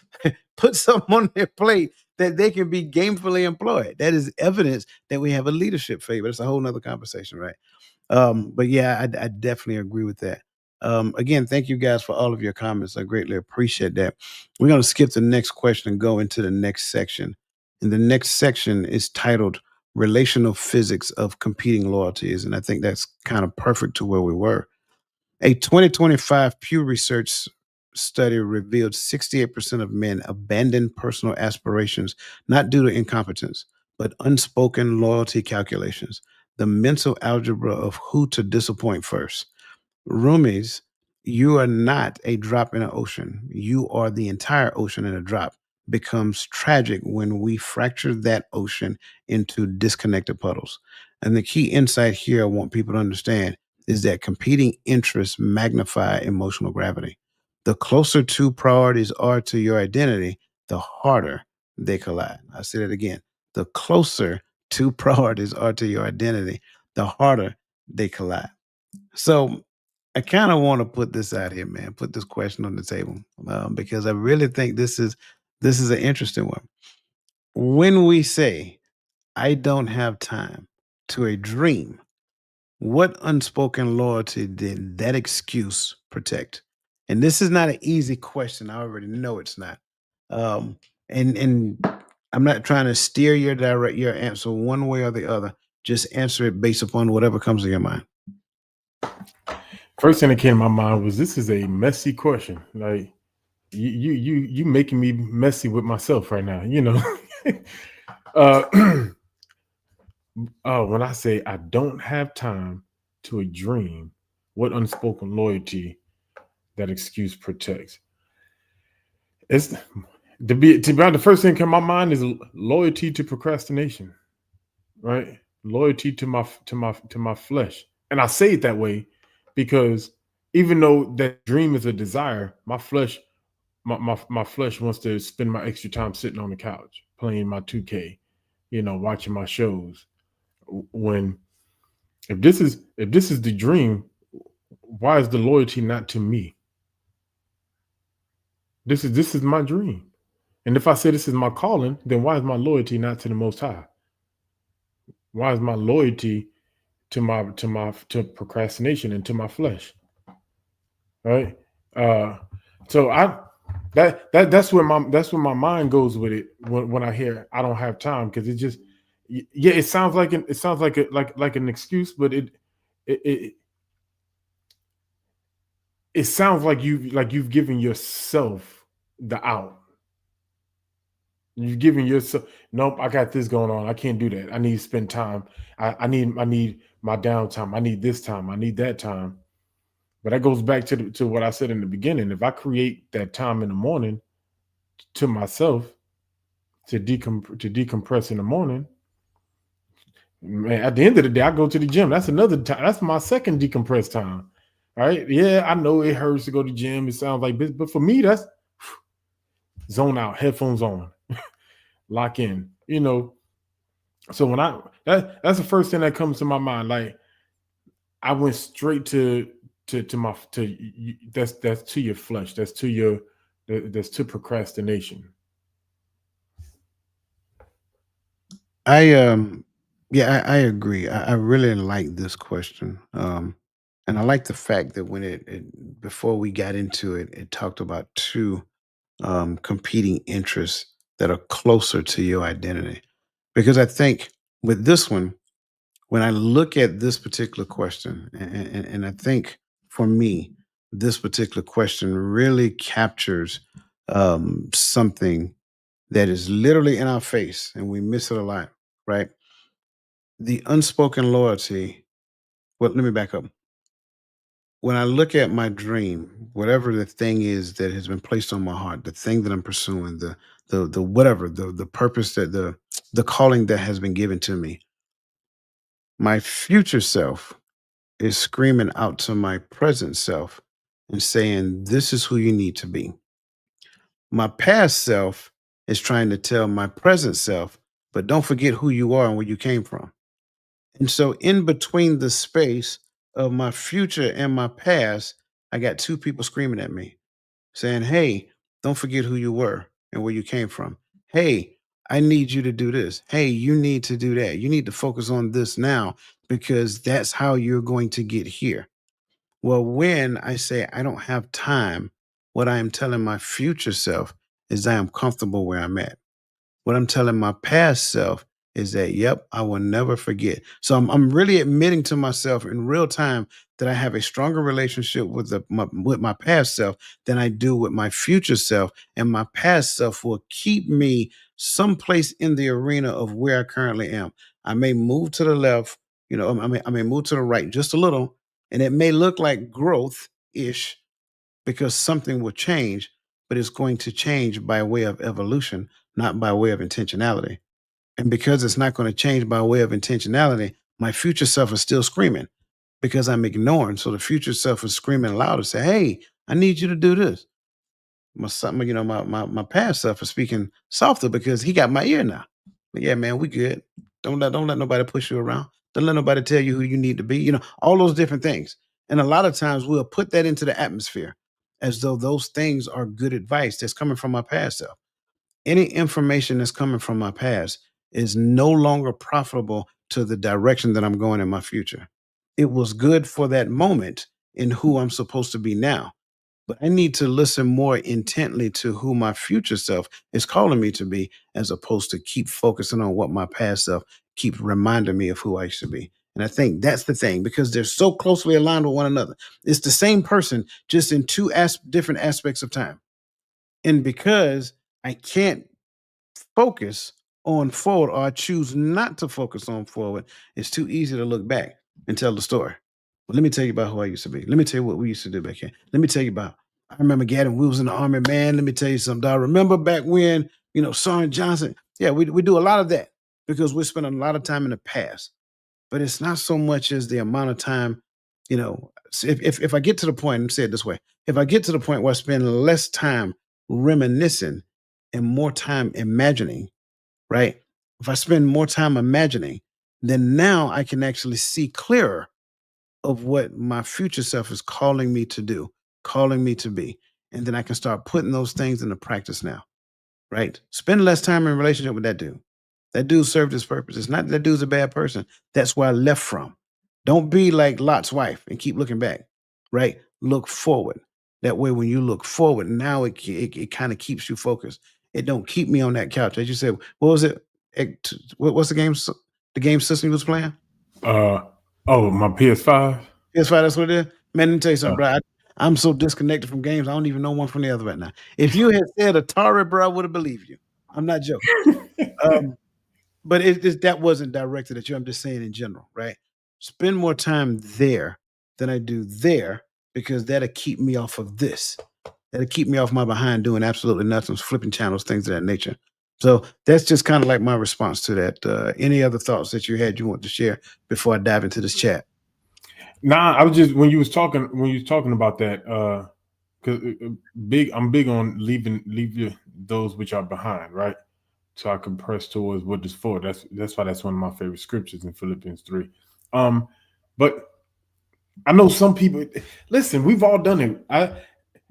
put something on their plate that they can be gainfully employed. That is evidence that we have a leadership failure. It's a whole nother conversation, right? But yeah, I definitely agree with that. Again, thank you guys for all of your comments. I greatly appreciate that. We're going to skip the next question and go into the next section. And the next section is titled Relational Physics of Competing Loyalties. And I think that's kind of perfect to where we were. A 2025 Pew Research study revealed 68% of men abandon personal aspirations not due to incompetence, but unspoken loyalty calculations, the mental algebra of who to disappoint first. Roomies, you are not a drop in an ocean. You are the entire ocean in a drop. Becomes tragic when we fracture that ocean into disconnected puddles. And the key insight here I want people to understand is that competing interests magnify emotional gravity. The closer two priorities are to your identity, the harder they collide. I say that again. The closer two priorities are to your identity, the harder they collide. So I kind of want to put this out here, man. Put this question on the table because I really think this is an interesting one. When we say I don't have time to a dream, what unspoken loyalty did that excuse protect? And this is not an easy question. I already know it's not. Um, and I'm not trying to steer your answer one way or the other. Just answer it based upon whatever comes to your mind. First thing that came to my mind was this is a messy question. Like you making me messy with myself right now. uh, when I say I don't have time to a dream, what unspoken loyalty that excuse protects? It's to be honest, the first thing that came to my mind is loyalty to procrastination, right? Loyalty to my flesh. And I say it that way because even though that dream is a desire, my flesh, my flesh wants to spend my extra time sitting on the couch, playing my 2K, watching my shows. When if this is the dream, why is the loyalty not to me? This is my dream. And if I say this is my calling, then why is my loyalty not to the Most High? Why is my loyalty to procrastination and to my flesh? Right? Uh, so that's where my mind goes with it when I hear I don't have time, because it just, yeah, it sounds like an excuse, but it it, it sounds like you've given yourself the out. You're giving yourself, nope, I got this going on. I can't do that. I need to spend time. I need my downtime. I need this time. I need that time. But that goes back to what I said in the beginning. If I create that time in the morning to myself to decompress in the morning, man, at the end of the day, I go to the gym. That's another time. That's my second decompress time. All right. Yeah, I know it hurts to go to the gym. It sounds like this, but for me, that's zone out, headphones on, lock in. So when that's the first thing that comes to my mind. Like, I went straight to that's to your flesh. That's to procrastination. I agree. I really like this question. And I like the fact that when it before we got into it, it talked about two competing interests that are closer to your identity. Because I think with this one, when I look at this particular question, and I think for me, this particular question really captures something that is literally in our face, and we miss it a lot, right? The unspoken loyalty. Well, let me back up. When I look at my dream, whatever the thing is that has been placed on my heart, the thing that I'm pursuing, the whatever, the purpose that the calling that has been given to me, my future self is screaming out to my present self and saying, "This is who you need to be." My past self is trying to tell my present self, "But don't forget who you are and where you came from." And so, in between the space of my future and my past, I got two people screaming at me saying, "Hey, don't forget who you were and where you came from. Hey, I need you to do this. Hey, you need to do that. You need to focus on this now because that's how you're going to get here." Well, when I say I don't have time, what I am telling my future self is I am comfortable where I'm at. What I'm telling my past self is that, yep, I will never forget. So I'm really admitting to myself in real time that I have a stronger relationship with my past self than I do with my future self, and my past self will keep me someplace in the arena of where I currently am. I may move to the left, I may move to the right just a little, and it may look like growth ish because something will change, but it's going to change by way of evolution, not by way of intentionality. And because it's not going to change by way of intentionality, my future self is still screaming because I'm ignoring. So the future self is screaming louder, say, "Hey, I need you to do this." My past self is speaking softer because he got my ear now. But yeah, man, we good. Don't let nobody push you around. Don't let nobody tell you who you need to be. All those different things. And a lot of times we'll put that into the atmosphere as though those things are good advice that's coming from my past self. Any information that's coming from my past is no longer profitable to the direction that I'm going in my future. It was good for that moment in who I'm supposed to be now, but I need to listen more intently to who my future self is calling me to be, as opposed to keep focusing on what my past self keeps reminding me of who I used to be. And I think that's the thing because they're so closely aligned with one another. It's the same person, just in two different aspects of time. And because I can't focus on forward, or I choose not to focus on forward, it's too easy to look back and tell the story. Well, let me tell you about who I used to be. Let me tell you what we used to do back here. Let me tell you about, I remember Gadden, we was in the army, man. Let me tell you something. I remember back when, Sergeant Johnson. Yeah, we do a lot of that because we're spending a lot of time in the past. but it's not so much as the amount of time, if I get to the point, and say it this way, if I get to the point where I spend less time reminiscing and more time imagining, right? If I spend more time imagining, then now I can actually see clearer of what my future self is calling me to do, calling me to be. And then I can start putting those things into practice now, right? Spend less time in relationship with that dude. That dude served his purpose. It's not that dude's a bad person. That's where I left from. Don't be like Lot's wife and keep looking back, right? Look forward. That way, when you look forward, now it kind of keeps you focused. It don't keep me on that couch. As you said, what was it? What's the game? The game system you was playing? My PS5. PS5, that's what it is? Man, let me tell you something, Uh, bro. I'm so disconnected from games, I don't even know one from the other right now. If you had said Atari, bro, I would have believed you. I'm not joking. But that wasn't directed at you. I'm just saying in general, right? Spend more time there than I do there because that'll keep me off of this. That'll keep me off my behind doing absolutely nothing, flipping channels, things of that nature. So that's just kind of like my response to that. Any other thoughts that you had you want to share before I dive into this chat? Nah, I was just when you was talking about that, because I'm big on leave those which are behind, right? So I can press towards what is for. That's why that's one of my favorite scriptures in Philippians 3. But I know some people. Listen, we've all done it.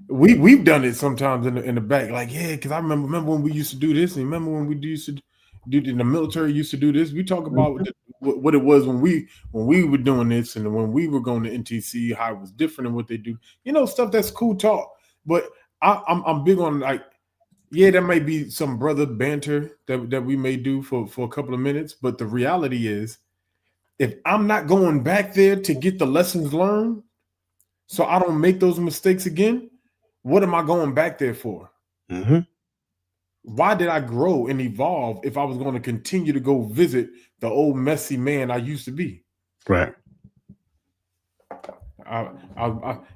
We've done it sometimes in the back, like, yeah, because I remember when we used to do this, and remember when we used to do in the military used to do this. We talk about what it was when we were doing this, and when we were going to NTC, how it was different than what they do. Stuff that's cool talk. But I'm big on, like, yeah, there may be some brother banter that we may do for a couple of minutes, but the reality is, if I'm not going back there to get the lessons learned, so I don't make those mistakes again, what am I going back there for? Mm-hmm. Why did I grow and evolve if I was going to continue to go visit the old messy man I used to be? Right.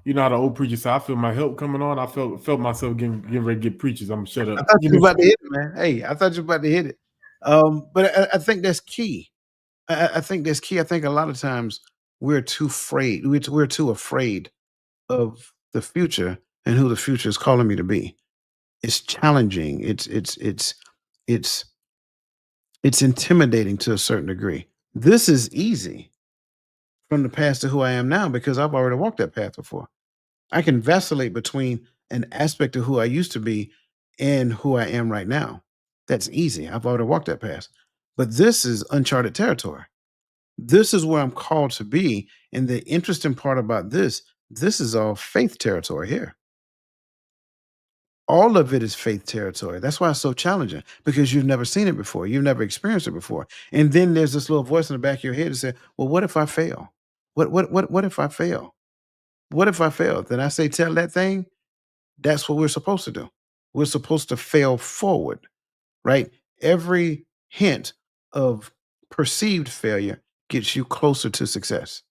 You know how the old preacher said, I feel my help coming on. I felt myself getting ready to get preachers. I'm shut up. I thought you were about to hit it, man. Hey, I thought you were about to hit it. But I think that's key. I think that's key. I think a lot of times we're too afraid. We're too afraid of the future and who the future is calling me to be. It's challenging. It's intimidating to a certain degree. This is easy from the past to who I am now because I've already walked that path before. I can vacillate between an aspect of who I used to be and who I am right now. That's easy. I've already walked that path. But this is uncharted territory. This is where I'm called to be. And the interesting part about this is all faith territory here. All of it is faith territory. That's why it's so challenging because you've never seen it before. You've never experienced it before. And then there's this little voice in the back of your head that says, well, what if I fail? What if I fail? What if I fail? Then I say, tell that thing, that's what we're supposed to do. We're supposed to fail forward, right? Every hint of perceived failure gets you closer to success.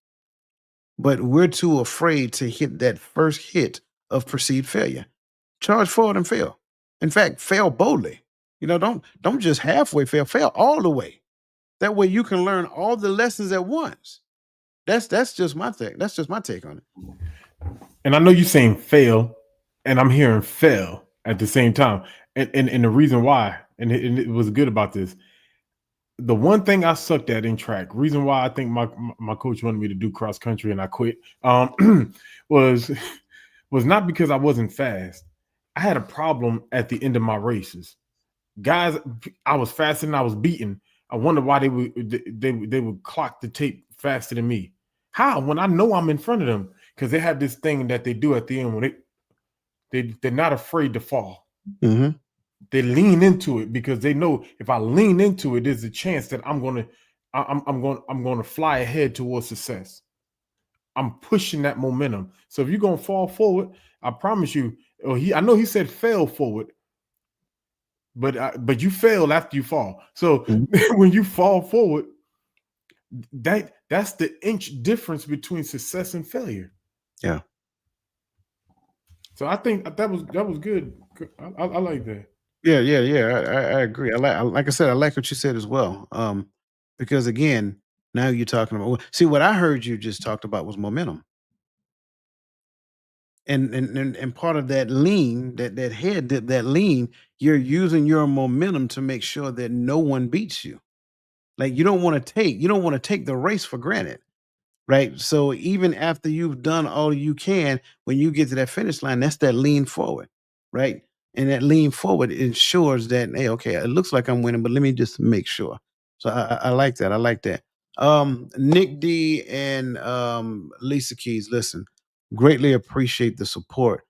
But we're too afraid to hit that first hit of perceived failure. Charge forward and fail. In fact, fail boldly. Don't just halfway fail, fail all the way. That way you can learn all the lessons at once. That's just my thing. That's just my take on it. And I know you're saying fail, and I'm hearing fail at the same time. And the reason why, and it was good about this, the one thing I sucked at in track, reason why I think my coach wanted me to do cross country and I quit, was not because I wasn't fast. I had a problem at the end of my races. Guys, I was faster than I was beaten. I wonder why they would clock the tape faster than me. How? When I know I'm in front of them, because they have this thing that they do at the end when they're not afraid to fall. Mm-hmm. They lean into it because they know if I lean into it, there's a chance that I'm going to fly ahead towards success. I'm pushing that momentum. So if you're going to fall forward, I promise you. I know he said fail forward, but you fail after you fall. So when you fall forward, that's the inch difference between success and failure. Yeah. So I think that was good. I like that. Yeah. I agree. Like I said, I like what you said as well. Because again, Now you're talking about, see, what I heard you just talked about was momentum. And part of that lean, that lean, you're using your momentum to make sure that no one beats you. Like you don't want to take the race for granted. Right? So even after you've done all you can, when you get to that finish line, that's that lean forward, right? And that lean forward ensures that, hey, okay, it looks like I'm winning, but let me just make sure. So I like that. I like that. Nick D and Lisa Keys, listen, greatly appreciate the support.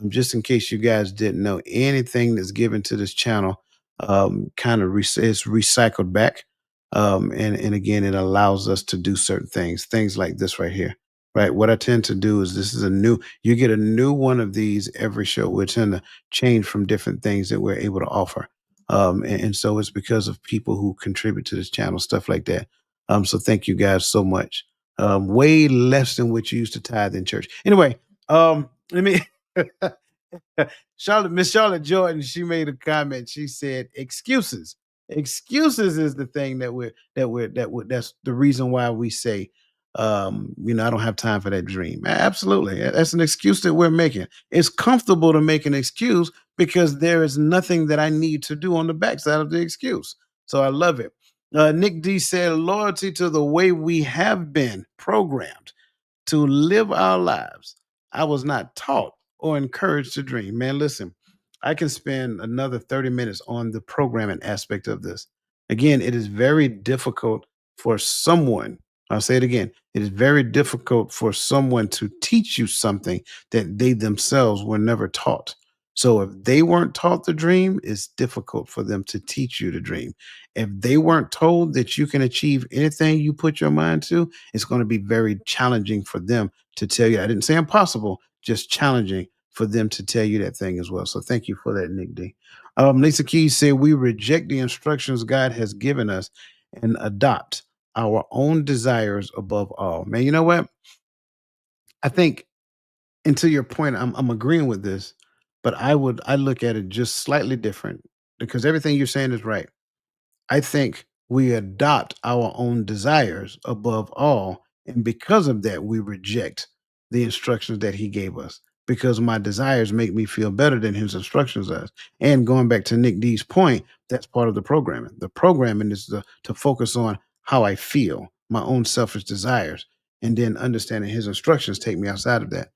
Just in case you guys didn't know, anything that's given to this channel kind of is recycled back, and again, it allows us to do certain things like this right here. Right, what I tend to do is, this is a new, you get a new one of these every show. We tend to change from different things that we're able to offer, and so it's because of people who contribute to this channel, stuff like that. So thank you guys so much. Way less than what you used to tithe in church. Anyway, let me Miss Charlotte Jordan, she made a comment. She said, excuses. Excuses is the thing that's the reason why we say, I don't have time for that dream. Absolutely. That's an excuse that we're making. It's comfortable to make an excuse because there is nothing that I need to do on the backside of the excuse. So I love it. Nick D said, loyalty to the way we have been programmed to live our lives. I was not taught or encouraged to dream. Man, listen, I can spend another 30 minutes on the programming aspect of this. Again, it is very difficult for someone, I'll say it again, it is very difficult for someone to teach you something that they themselves were never taught. So if they weren't taught the dream, it's difficult for them to teach you the dream. If they weren't told that you can achieve anything you put your mind to, it's going to be very challenging for them to tell you. I didn't say impossible, just challenging for them to tell you that thing as well. So thank you for that, Nick D. Lisa Keys said, we reject the instructions God has given us and adopt our own desires above all. Man, you know what? I think, and to your point, I'm agreeing with this, but I look at it just slightly different, because everything you're saying is right. I think we adopt our own desires above all. And because of that, we reject the instructions that he gave us, because my desires make me feel better than his instructions does. And going back to Nick D's point, that's part of the programming. The programming is to focus on how I feel, my own selfish desires, and then understanding his instructions take me outside of that.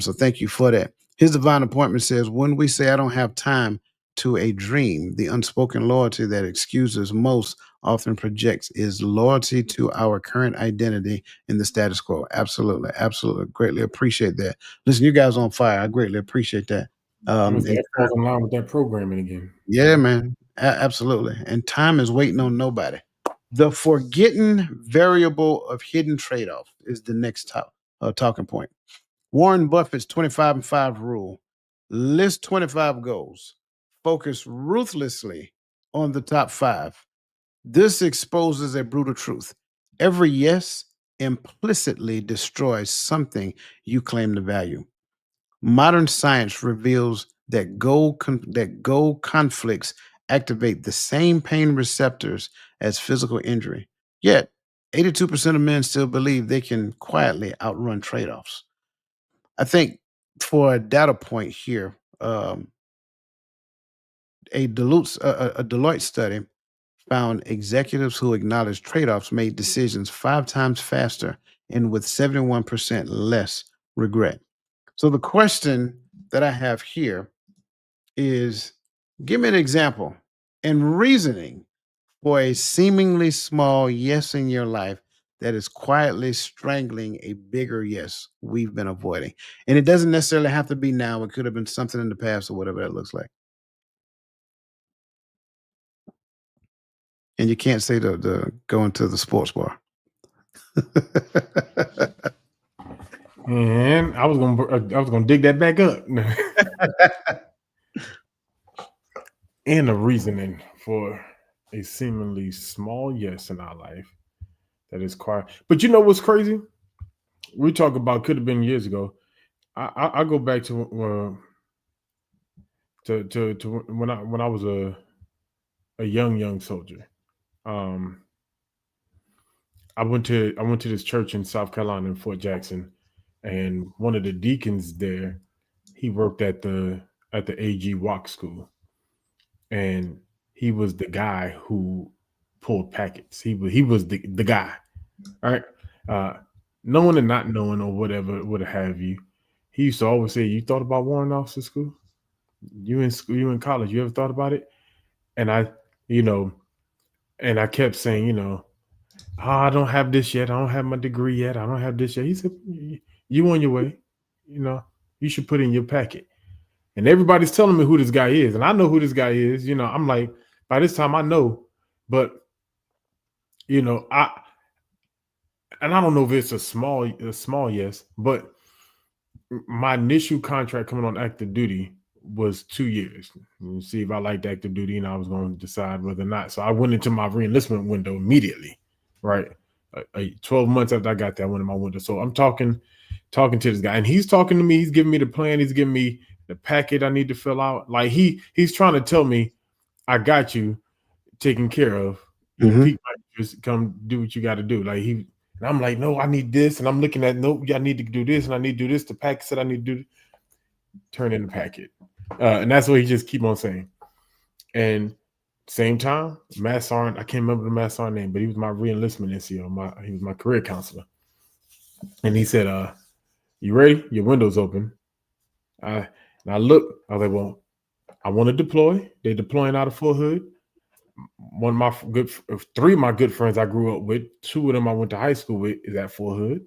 So thank you for that. His divine appointment says, when we say I don't have time to a dream, the unspoken loyalty that excuses most often projects is loyalty to our current identity in the status quo. Absolutely. Absolutely. Greatly appreciate that. Listen, you guys on fire. I greatly appreciate that. I was And that falls in line with that programming again. yeah, man. Absolutely. And time is waiting on nobody. The forgetting variable of hidden trade-off is the next talking point. Warren Buffett's 25 and 5 rule: list 25 goals, focus ruthlessly on the top 5. This exposes a brutal truth. Every yes implicitly destroys something you claim to value. Modern science reveals that goal conflicts activate the same pain receptors as physical injury. Yet, 82% of men still believe they can quietly outrun trade-offs. I think, for a data point here, a Deloitte study found executives who acknowledged trade-offs made decisions 5 times faster and with 71% less regret. So the question that I have here is, give me an example and reasoning for a seemingly small yes in your life that is quietly strangling a bigger yes we've been avoiding. And it doesn't necessarily have to be now. It could have been something in the past or whatever that looks like. And you can't say the going to the sports bar. And I was gonna dig that back up. And the reasoning for a seemingly small yes in our life that is quiet. But you know what's crazy? We talk about could have been years ago. I go back to when I was a young soldier. I went to this church in South Carolina in Fort Jackson, and one of the deacons there, he worked at the AG Walk School, and he was the guy who pulled packets. He was the guy, right? Uh, knowing and not knowing or whatever, what have you. He used to always say, "You thought about warrant officer school? You in school? You in college? You ever thought about it?" And you know, and I kept saying, "Oh, I don't have this yet. I don't have my degree yet. I don't have this yet." He said, "You on your way. You know, you should put in your packet." And everybody's telling me who this guy is, and I know who this guy is. I'm like, by this time I know, but I don't know if it's a small yes, but my initial contract coming on active duty was 2 years. You see if I liked active duty, and I was going to decide whether or not. So I went into my reenlistment window immediately, right? 12 months after I got that, I went in my window. So I'm talking to this guy, and he's talking to me. He's giving me the plan. He's giving me the packet I need to fill out. Like he's trying to tell me, I got you taken care of. You Mhm. peak my interest, come do what you got to do. And I'm like, no, I need this, and I'm looking at nope, I need to do this, and I need to do this. The packet said I need to do turn in the packet, and that's what he just keep on saying. And same time, Matt Sergeant, I can't remember the Matt Sergeant name, but he was my reenlistment NCO. He was my career counselor, and he said, "You ready? Your window's open." And I looked. I was like, "Well, I want to deploy." They're deploying out of Fort Hood. One of my three of my good friends I grew up with, two of them I went to high school with, is at Fort Hood.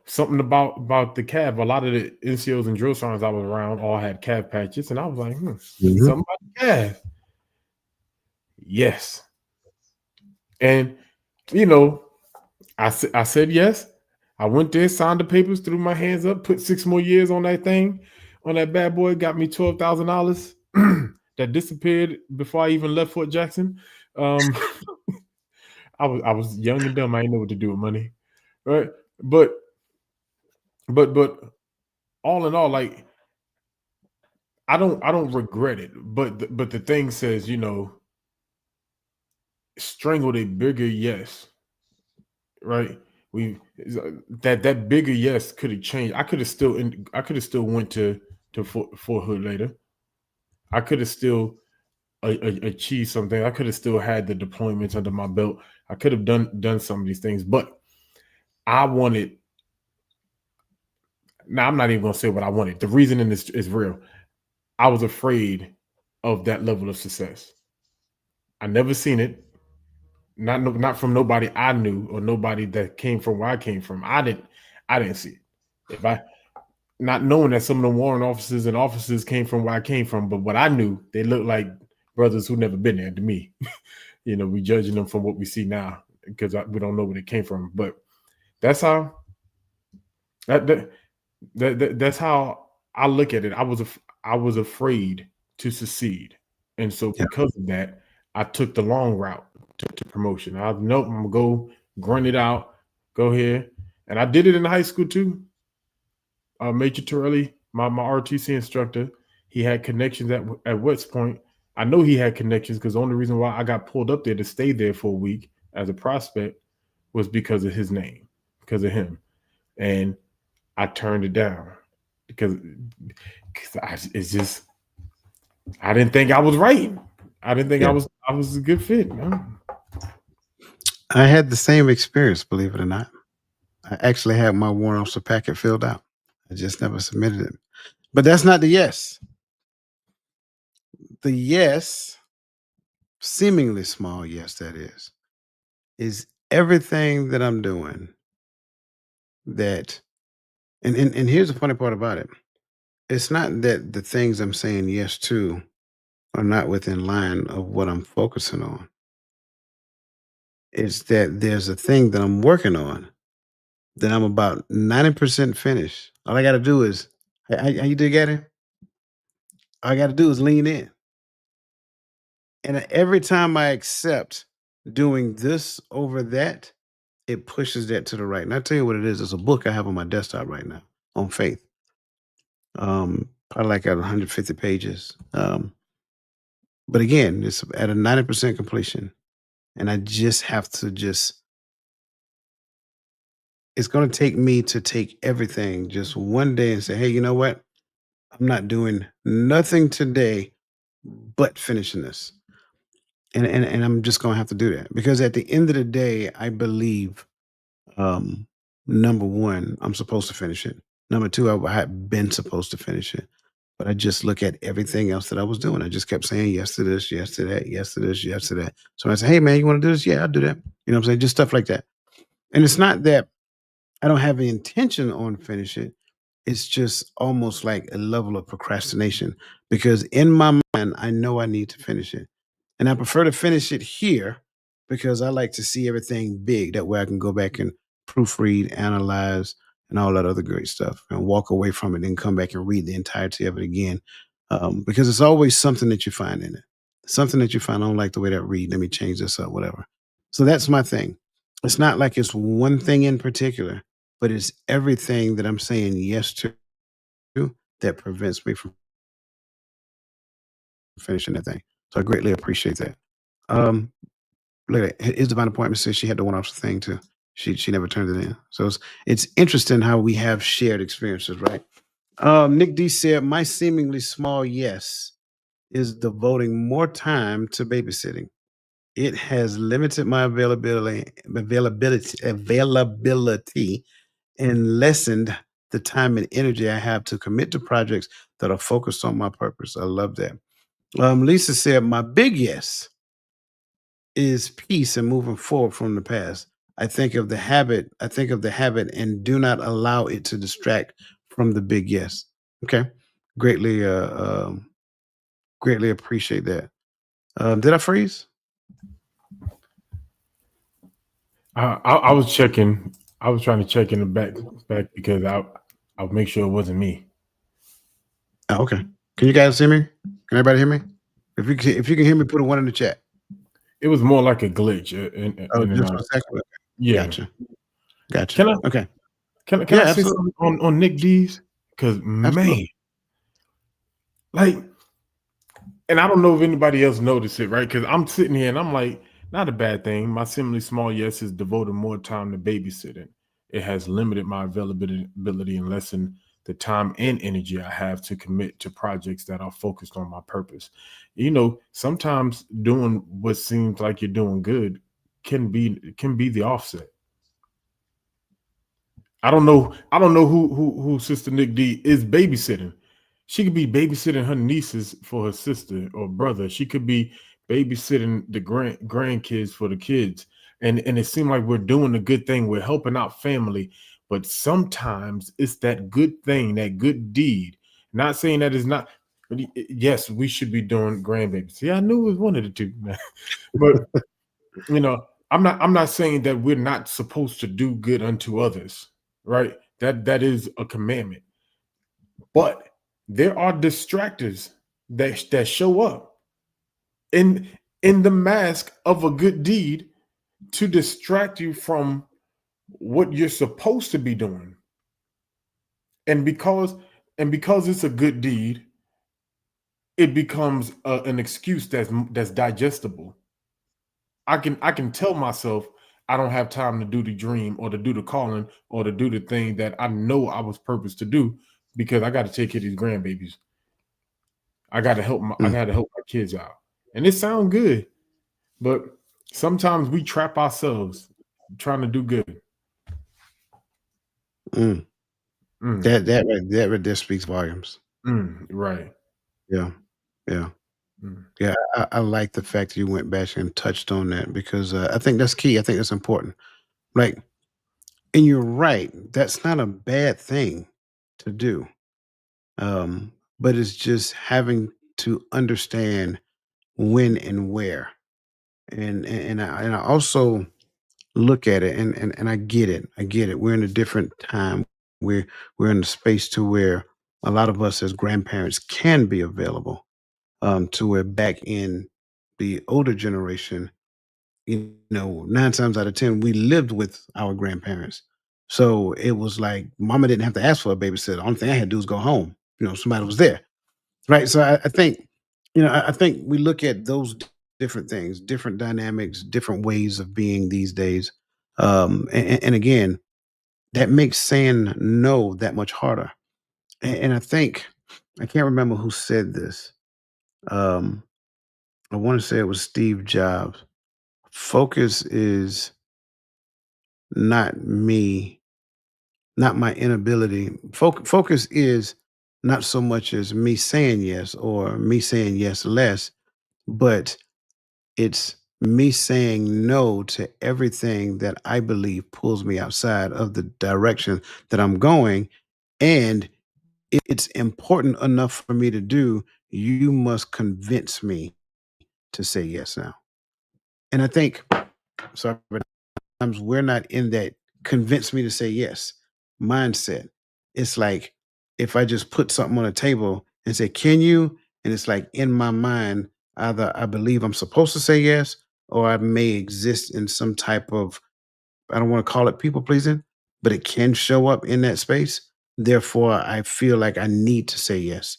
Something about the Cav. A lot of the NCOs and drill sergeants I was around all had Cav patches, and I was like, Mhm. something about the Cav. Yes, and I said yes. I went there, signed the papers, threw my hands up, put 6 more years on that thing, on that bad boy, got me $12,000 that disappeared before I even left Fort Jackson. I was young and dumb. I didn't know what to do with money, right? But all in all, like I don't regret it. But the thing says, strangled a bigger yes, right? That bigger yes could have changed. I could have still went to Fort Hood later. I could have still achieved something. I could have still had the deployments under my belt. I could have done some of these things, but I wanted. Now I'm not even gonna say what I wanted. The reasoning is real. I was afraid of that level of success. I never seen it. Not from nobody I knew or nobody that came from where I came from. I didn't see it. If I not knowing that some of the warrant officers and officers came from where I came from, but what I knew, they looked like brothers who never been there to me. We judging them from what we see now because we don't know where they came from. But that's how that's how I look at it. I was afraid to succeed, and so Yeah. because of that, I took the long route to promotion. Nope, I'm gonna go grunt it out, go here, and I did it in high school too. Major Torelli, my RTC instructor, he had connections at West Point. I know he had connections because the only reason why I got pulled up there to stay there for a week as a prospect was because of his name, because of him, and I turned it down because it's just I didn't think I was right. I didn't think Yeah. I was a good fit. No. I had the same experience, believe it or not. I actually had my warrant officer packet filled out. I just never submitted it. But that's not the yes. The yes, seemingly small yes, that is everything that I'm doing that and here's the funny part about it. It's not that the things I'm saying yes to are not within line of what I'm focusing on. It's that there's a thing that I'm working on that I'm about 90% finished. All I gotta do is how you do, Gary? All I gotta do is lean in. And every time I accept doing this over that, it pushes that to the right. And I'll tell you what it is. It's a book I have on my desktop right now on faith. Probably like at 150 pages. But again, it's at a 90% completion. and I just have to just it's going to take me to take everything just one day and say, hey, you know what? I'm not doing nothing today but finishing this. And I'm just going to have to do that because at the end of the day, I believe um, number one, I'm supposed to finish it. Number two, I had been supposed to finish it. But I just look at everything else that I was doing. I just kept saying yes to this, yes to that, yes to this, yes to that. So I said, hey man, you want to do this? Yeah, I'll do that. You know what I'm saying? Just stuff like that. And it's not that I don't have the intention on finish it. It's just almost like a level of procrastination because in my mind, I know I need to finish it. And I prefer to finish it here because I like to see everything big. That way I can go back and proofread, analyze, and all that other great stuff and walk away from it and come back and read the entirety of it again. Because it's always something that you find in it. Something that you find, I don't like the way that read. Let me change this up, whatever. So that's my thing. It's not like it's one thing in particular, but it's everything that I'm saying yes to that prevents me from finishing that thing. So I greatly appreciate that. Um, Look at his divine appointment says she had to one off the thing too. She never turned it in. So it's interesting how we have shared experiences, right? Nick D said, my seemingly small yes is devoting more time to babysitting. It has limited my availability and lessened the time and energy I have to commit to projects that are focused on my purpose. I love that. Lisa said, my big yes is peace and moving forward from the past. I think of the habit and do not allow it to distract from the big yes. Okay. Greatly, greatly appreciate that. Did I freeze? I was checking. I was trying to check in the back because I'll make sure it wasn't me. Oh, okay. Can you guys hear me? Can everybody hear me? If you can hear me, put a one in the chat. It was more like a glitch. Oh, In and just out. for a second. Yeah. Gotcha. Gotcha. Can I Okay. can Yeah, I say absolutely. something on Nick D's? Because Absolutely. man, like, and I don't know if anybody else noticed it, right? Because I'm sitting here and I'm like, not a bad thing. My seemingly small yes is devoted more time to babysitting. It has limited my availability and lessened the time and energy I have to commit to projects that are focused on my purpose. Sometimes doing what seems like you're doing good can be the offset. I don't know who Sister Nick D is babysitting. She could be babysitting her nieces for her sister or brother. She could be babysitting the grandkids for the kids. And it seemed like we're doing a good thing. We're helping out family, but sometimes it's that good thing, that good deed. Not saying that is not. But yes, we should be doing grandbabies. Yeah, I knew it was one of the two. But I'm not saying that we're not supposed to do good unto others, right? That is a commandment. But there are distractors that show up in in the mask of a good deed to distract you from what you're supposed to be doing. And because it's a good deed, it becomes an excuse that's digestible. I can tell myself I don't have time to do the dream or to do the calling or to do the thing that I know I was purposed to do because I got to take care of these grandbabies. I Mm, gotta help my kids out. And it sounds good, but sometimes we trap ourselves trying to do good. mm. Mm, That right there speaks volumes. right. Yeah. Yeah. Mm, Yeah. I like the fact that you went back and touched on that because I think that's key. I think that's important. Like, and you're right. That's not a bad thing to do. But it's just having to understand when and where. And I also look at it and I get it. I get it. We're in a different time. We're in a space to where a lot of us as grandparents can be available. To where back in the older generation, 9 times out of 10, we lived with our grandparents. So it was like mama didn't have to ask for a babysitter. The only thing I had to do was go home. Somebody was there. Right. So I think, I think we look at those different things, different dynamics, different ways of being these days. And again, that makes saying no that much harder. And I think I can't remember who said this. Um, I want to say it was Steve Jobs. Focus is not me, not my inability. Focus is not so much as me saying yes or me saying yes less, but it's me saying no to everything that I believe pulls me outside of the direction that I'm going. And it's important enough for me to do. You must convince me to say yes now. And I think, sorry, but times we're not in that convince me to say yes mindset. It's like if I just put something on a table and say, can you? And it's like in my mind, either I believe I'm supposed to say yes, or I may exist in some type of, I don't want to call it people pleasing, but it can show up in that space. Therefore, I feel like I need to say yes.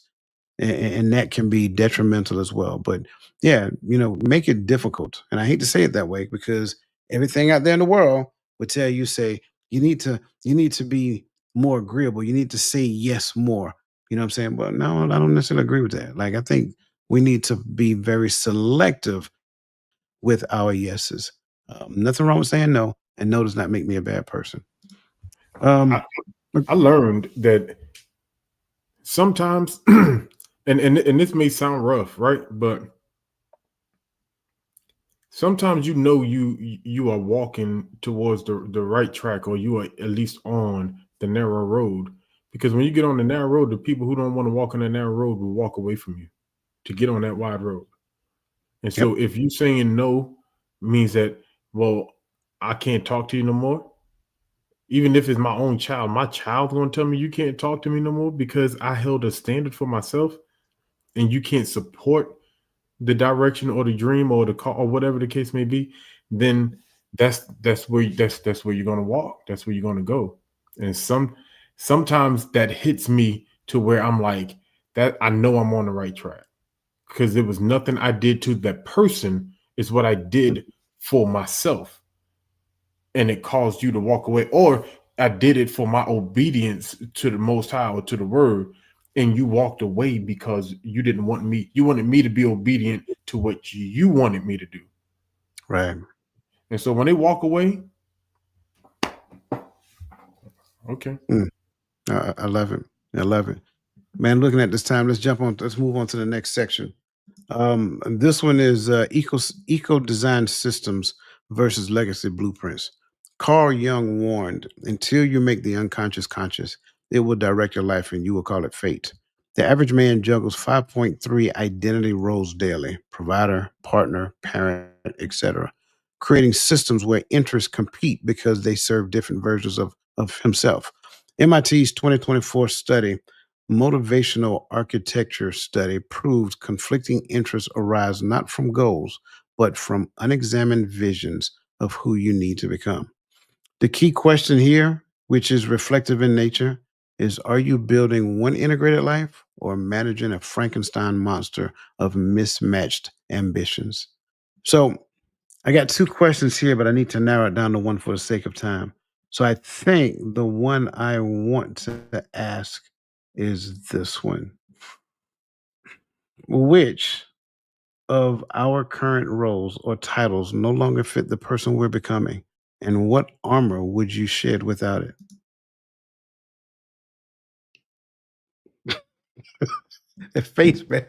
And that can be detrimental as well. But yeah, make it difficult. And I hate to say it that way because everything out there in the world would tell you, say, you need to be more agreeable. You need to say yes more. You know what I'm saying? Well, no, I don't necessarily agree with that. Like I think we need to be very selective with our yeses. Nothing wrong with saying no, and no does not make me a bad person. I, Um, I learned that sometimes, and this may sound rough, right? But sometimes you are walking towards the right track, or you are at least on the narrow road. Because when you get on the narrow road, the people who don't want to walk on the narrow road will walk away from you to get on that wide road. And yep, so if you saying no means that, well, I can't talk to you no more. Even if it's my own child, my child's gonna tell me you can't talk to me no more because I held a standard for myself, and you can't support the direction or the dream or the call or whatever the case may be, then that's where you're gonna walk. That's where you're gonna go. And sometimes that hits me to where I'm like, that I know I'm on the right track because there was nothing I did to that person. It's what I did for myself, and it caused you to walk away. Or I did it for my obedience to the Most High or to the Word, and you walked away because you didn't want me. You wanted me to be obedient to what you wanted me to do. right. And so when they walk away, okay. Mm, I love it. I love it. Man, looking at this time, let's jump on. Let's move on to the next section. And this one is eco design systems versus legacy blueprints. Carl Jung warned, "Until you make the unconscious conscious, it will direct your life, and you will call it fate." The average man juggles 5.3 identity roles daily: provider, partner, parent, etc., creating systems where interests compete because they serve different versions of himself. MIT's 2024 study, Motivational Architecture Study, proved conflicting interests arise not from goals, but from unexamined visions of who you need to become. The key question here, which is reflective in nature, is, are you building one integrated life or managing a Frankenstein monster of mismatched ambitions? So I got two questions here, but I need to narrow it down to one for the sake of time. So I think the one I want to ask is this one. Which of our current roles or titles no longer fit the person we're becoming? And what armor would you shed without it? The face, man.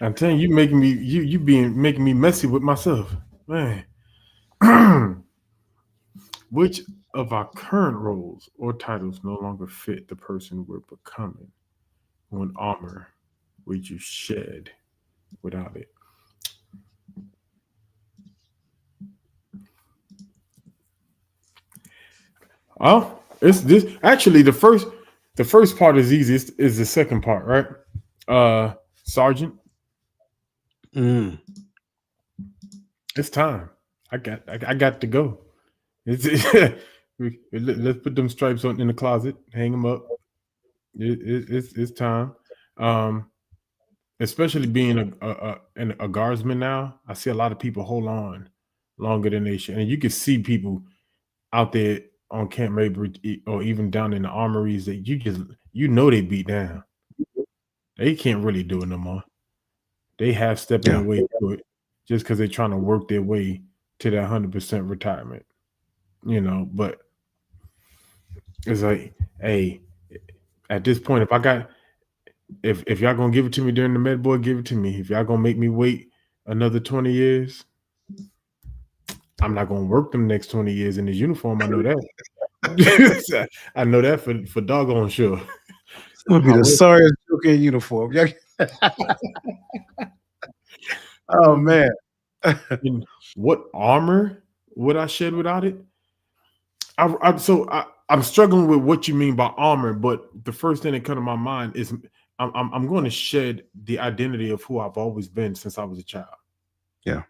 I'm telling you, making me messy with myself, man. Which of our current roles or titles no longer fit the person we're becoming? What armor would you shed without it? Oh, it's this actually the first part is easiest is the second part, right? Sergeant, Mm, it's time. I got to go. It's let's put them stripes on in the closet, hang them up. It's time. Um, especially being a guardsman now. I see a lot of people hold on longer than they should, and you can see people out there on Camp Mabry or even down in the armories that they beat down. They can't really do it no more. They half stepping Yeah. their way through it just because they're trying to work their way to that 100% retirement. But it's like, hey, at this point, if y'all gonna give it to me during the med board, give it to me. If y'all gonna make me wait another 20 years, I'm not gonna work them next 20 years in this uniform. I know that. I know that for doggone sure. It's gonna be I the will. sorriest joke in uniform. Oh man. And what armor would I shed without it? I'm struggling with what you mean by armor, but the first thing that comes to my mind is I'm going to shed the identity of who I've always been since I was a child. Yeah.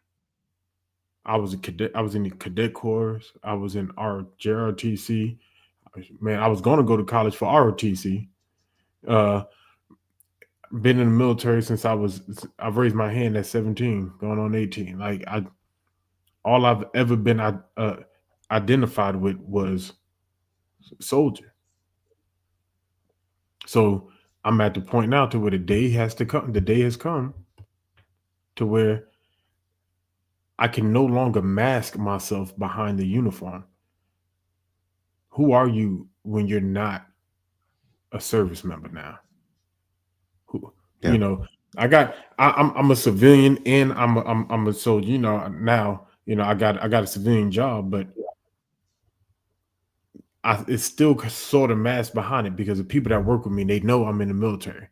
I was a cadet. I was in the cadet corps. I was in our JROTC. Man, I was going to go to college for ROTC. Uh, been in the military since I've raised my hand at 17, going on 18. Like all I've ever been identified with was soldier. So I'm at the point now to where the day has to come. The day has come to where I can no longer mask myself behind the uniform. Who are you when you're not a service member now? Who Yeah. I'm a civilian and I'm a soldier. Now I got a civilian job, but it's still sort of masked behind it because the people that work with me, they know I'm in the military.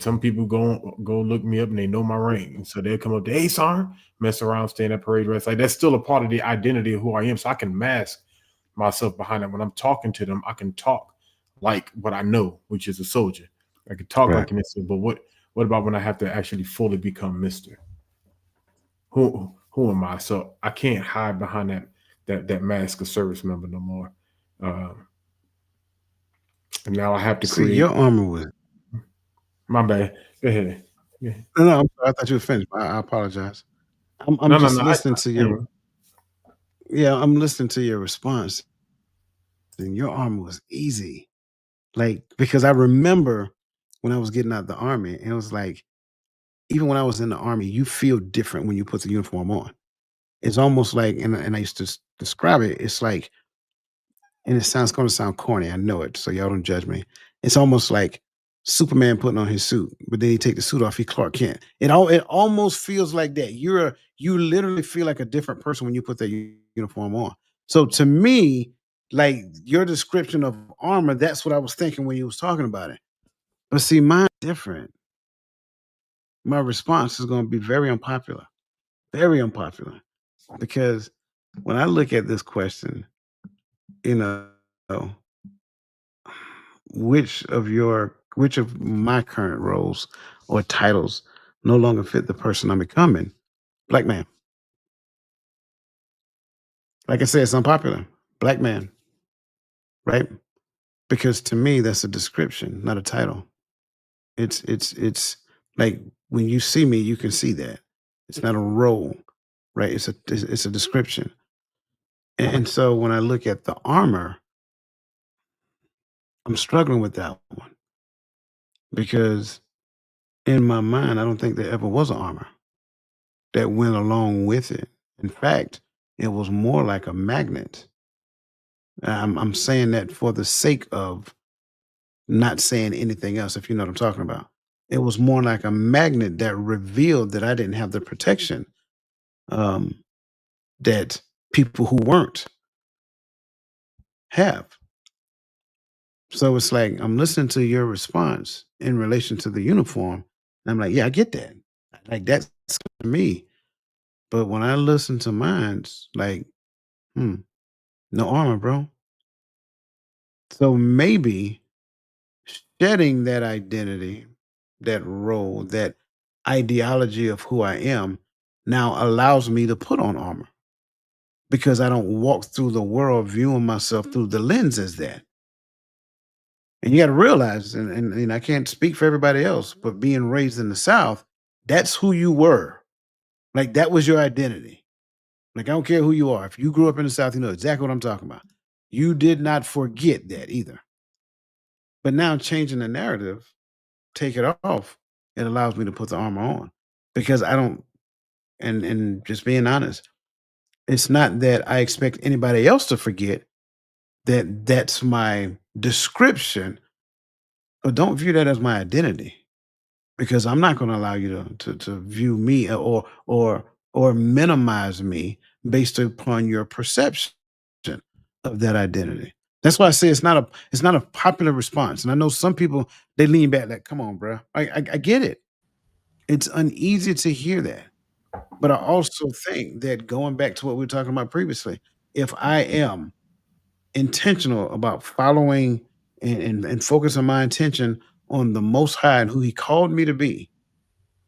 Some people go look me up and they know my rank. And so they'll come up to, hey, Sergeant, mess around, stand at parade rest. Like that's still a part of the identity of who I am. So I can mask myself behind it. When I'm talking to them, I can talk like what I know, which is a soldier. I can talk Right. like an instant, but what about when I have to actually fully become Mr.? Who am I? So I can't hide behind that mask of service member no more. And now I have to See, create your armor was my bad. Go ahead. Yeah. no, I'm sorry. I thought you were finished. I apologize. I'm No, no, just no. listening to your I'm listening to your response, and your armor was easy. Like, because I remember when I was getting out of the army, and it was like, even when I was in the army, you feel different when you put the uniform on. It's almost like, and I used to describe it, it's like, and going to sound corny, I know it, so y'all don't judge me. It's almost like Superman putting on his suit, but then he take the suit off, he Clark Kent. It almost feels like that. You literally feel like a different person when you put that uniform on. So to me, like your description of armor, that's what I was thinking when you was talking about it. But see, mine's different. My response is going to be very unpopular, because when I look at this question, you know, which of my current roles or titles no longer fit the person I'm becoming? Black man. Like I said, it's unpopular. Black man, right? Because to me, that's a description, not a title. It's like when you see me, you can see that. It's not a role, right? It's a description. And so when I look at the armor, I'm struggling with that one because in my mind, I don't think there ever was an armor that went along with it. In fact, it was more like a magnet. I'm saying that for the sake of not saying anything else, if you know what I'm talking about. It was more like a magnet that revealed that I didn't have the protection um, that people who weren't have. So it's like I'm listening to your response in relation to the uniform. And I'm like, yeah, I get that. Like that's to me. But when I listen to mine's, like, hmm, no armor, bro. So maybe shedding that identity, that role, that ideology of who I am now allows me to put on armor because I don't walk through the world viewing myself through the lens as that. And you got to realize, and I can't speak for everybody else, but being raised in the South, that's who you were. Like that was your identity. Like I don't care who you are. If you grew up in the South, you know exactly what I'm talking about. You did not forget that either. But now changing the narrative, take it off, it allows me to put the armor on because I don't. And just being honest, it's not that I expect anybody else to forget that that's my description, but don't view that as my identity because I'm not going to allow you to view me or minimize me based upon your perception of that identity. That's why I say it's not a popular response. And I know some people they lean back like, "Come on, bro, I get it. It's uneasy to hear that." But I also think that going back to what we were talking about previously, if I am intentional about following and focusing my attention on the Most High and who He called me to be,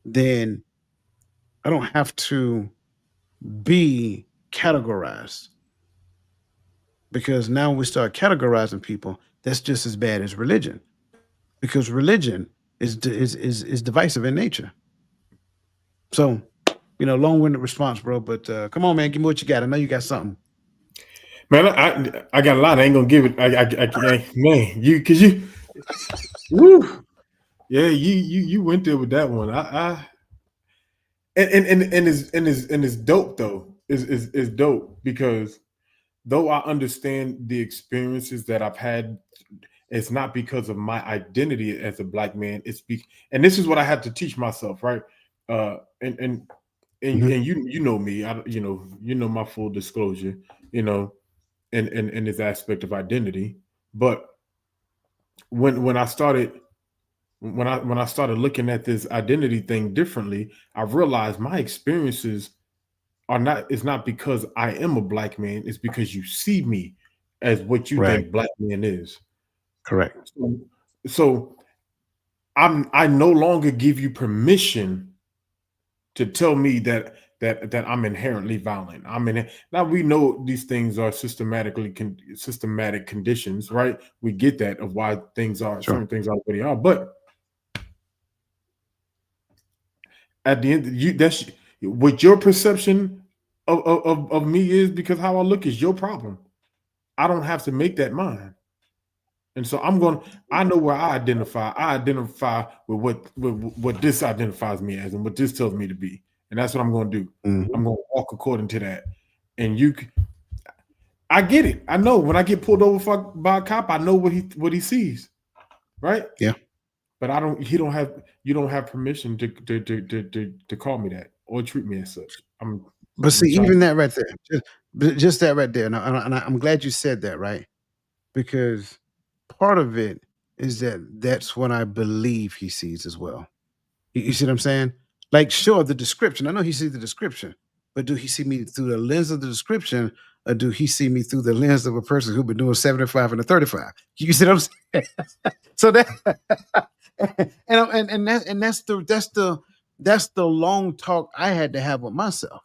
then I don't have to be categorized because now we start categorizing people. That's just as bad as religion because religion is divisive in nature. So, long-winded response, bro. But come on, man, give me what you got. I know you got something. Man, I got a lot. I ain't gonna give it. Man, woo, yeah, you went there with that one. It's dope though. Is dope because though I understand the experiences that I've had, it's not because of my identity as a black man. And this is what I had to teach myself, right? And Mhm. you know me, you know my full disclosure, you know, in this aspect of identity. But when I started when I started looking at this identity thing differently, I realized my experiences are not it's not because I am a black man, it's because you see me as what you Right. think black man is. Correct. So I no longer give you permission to tell me that I'm inherently violent. Now we know these things are systematic conditions, right? We get that of why Sure. certain things are what they are, but at the end, that's what your perception of me is because how I look is your problem. I don't have to make that mine. And so I know where I identify. I identify with what this identifies me as and what this tells me to be. And that's what I'm going to do. Mhm. I'm going to walk according to that. And I get it. I know when I get pulled over by a cop, I know what he sees. Right. Yeah. But you don't have permission to call me that or treat me as such. But I'm see, trying. even that right there, just that right there, and I'm glad you said that, right? Because part of it is that that's what I believe he sees as well. You see what I'm saying? Like, sure, the description. I know he sees the description, but do he see me through the lens of the description, or do he see me through the lens of a person who's been doing 75 and a 35? You see what I'm saying? So that and that's the long talk I had to have with myself.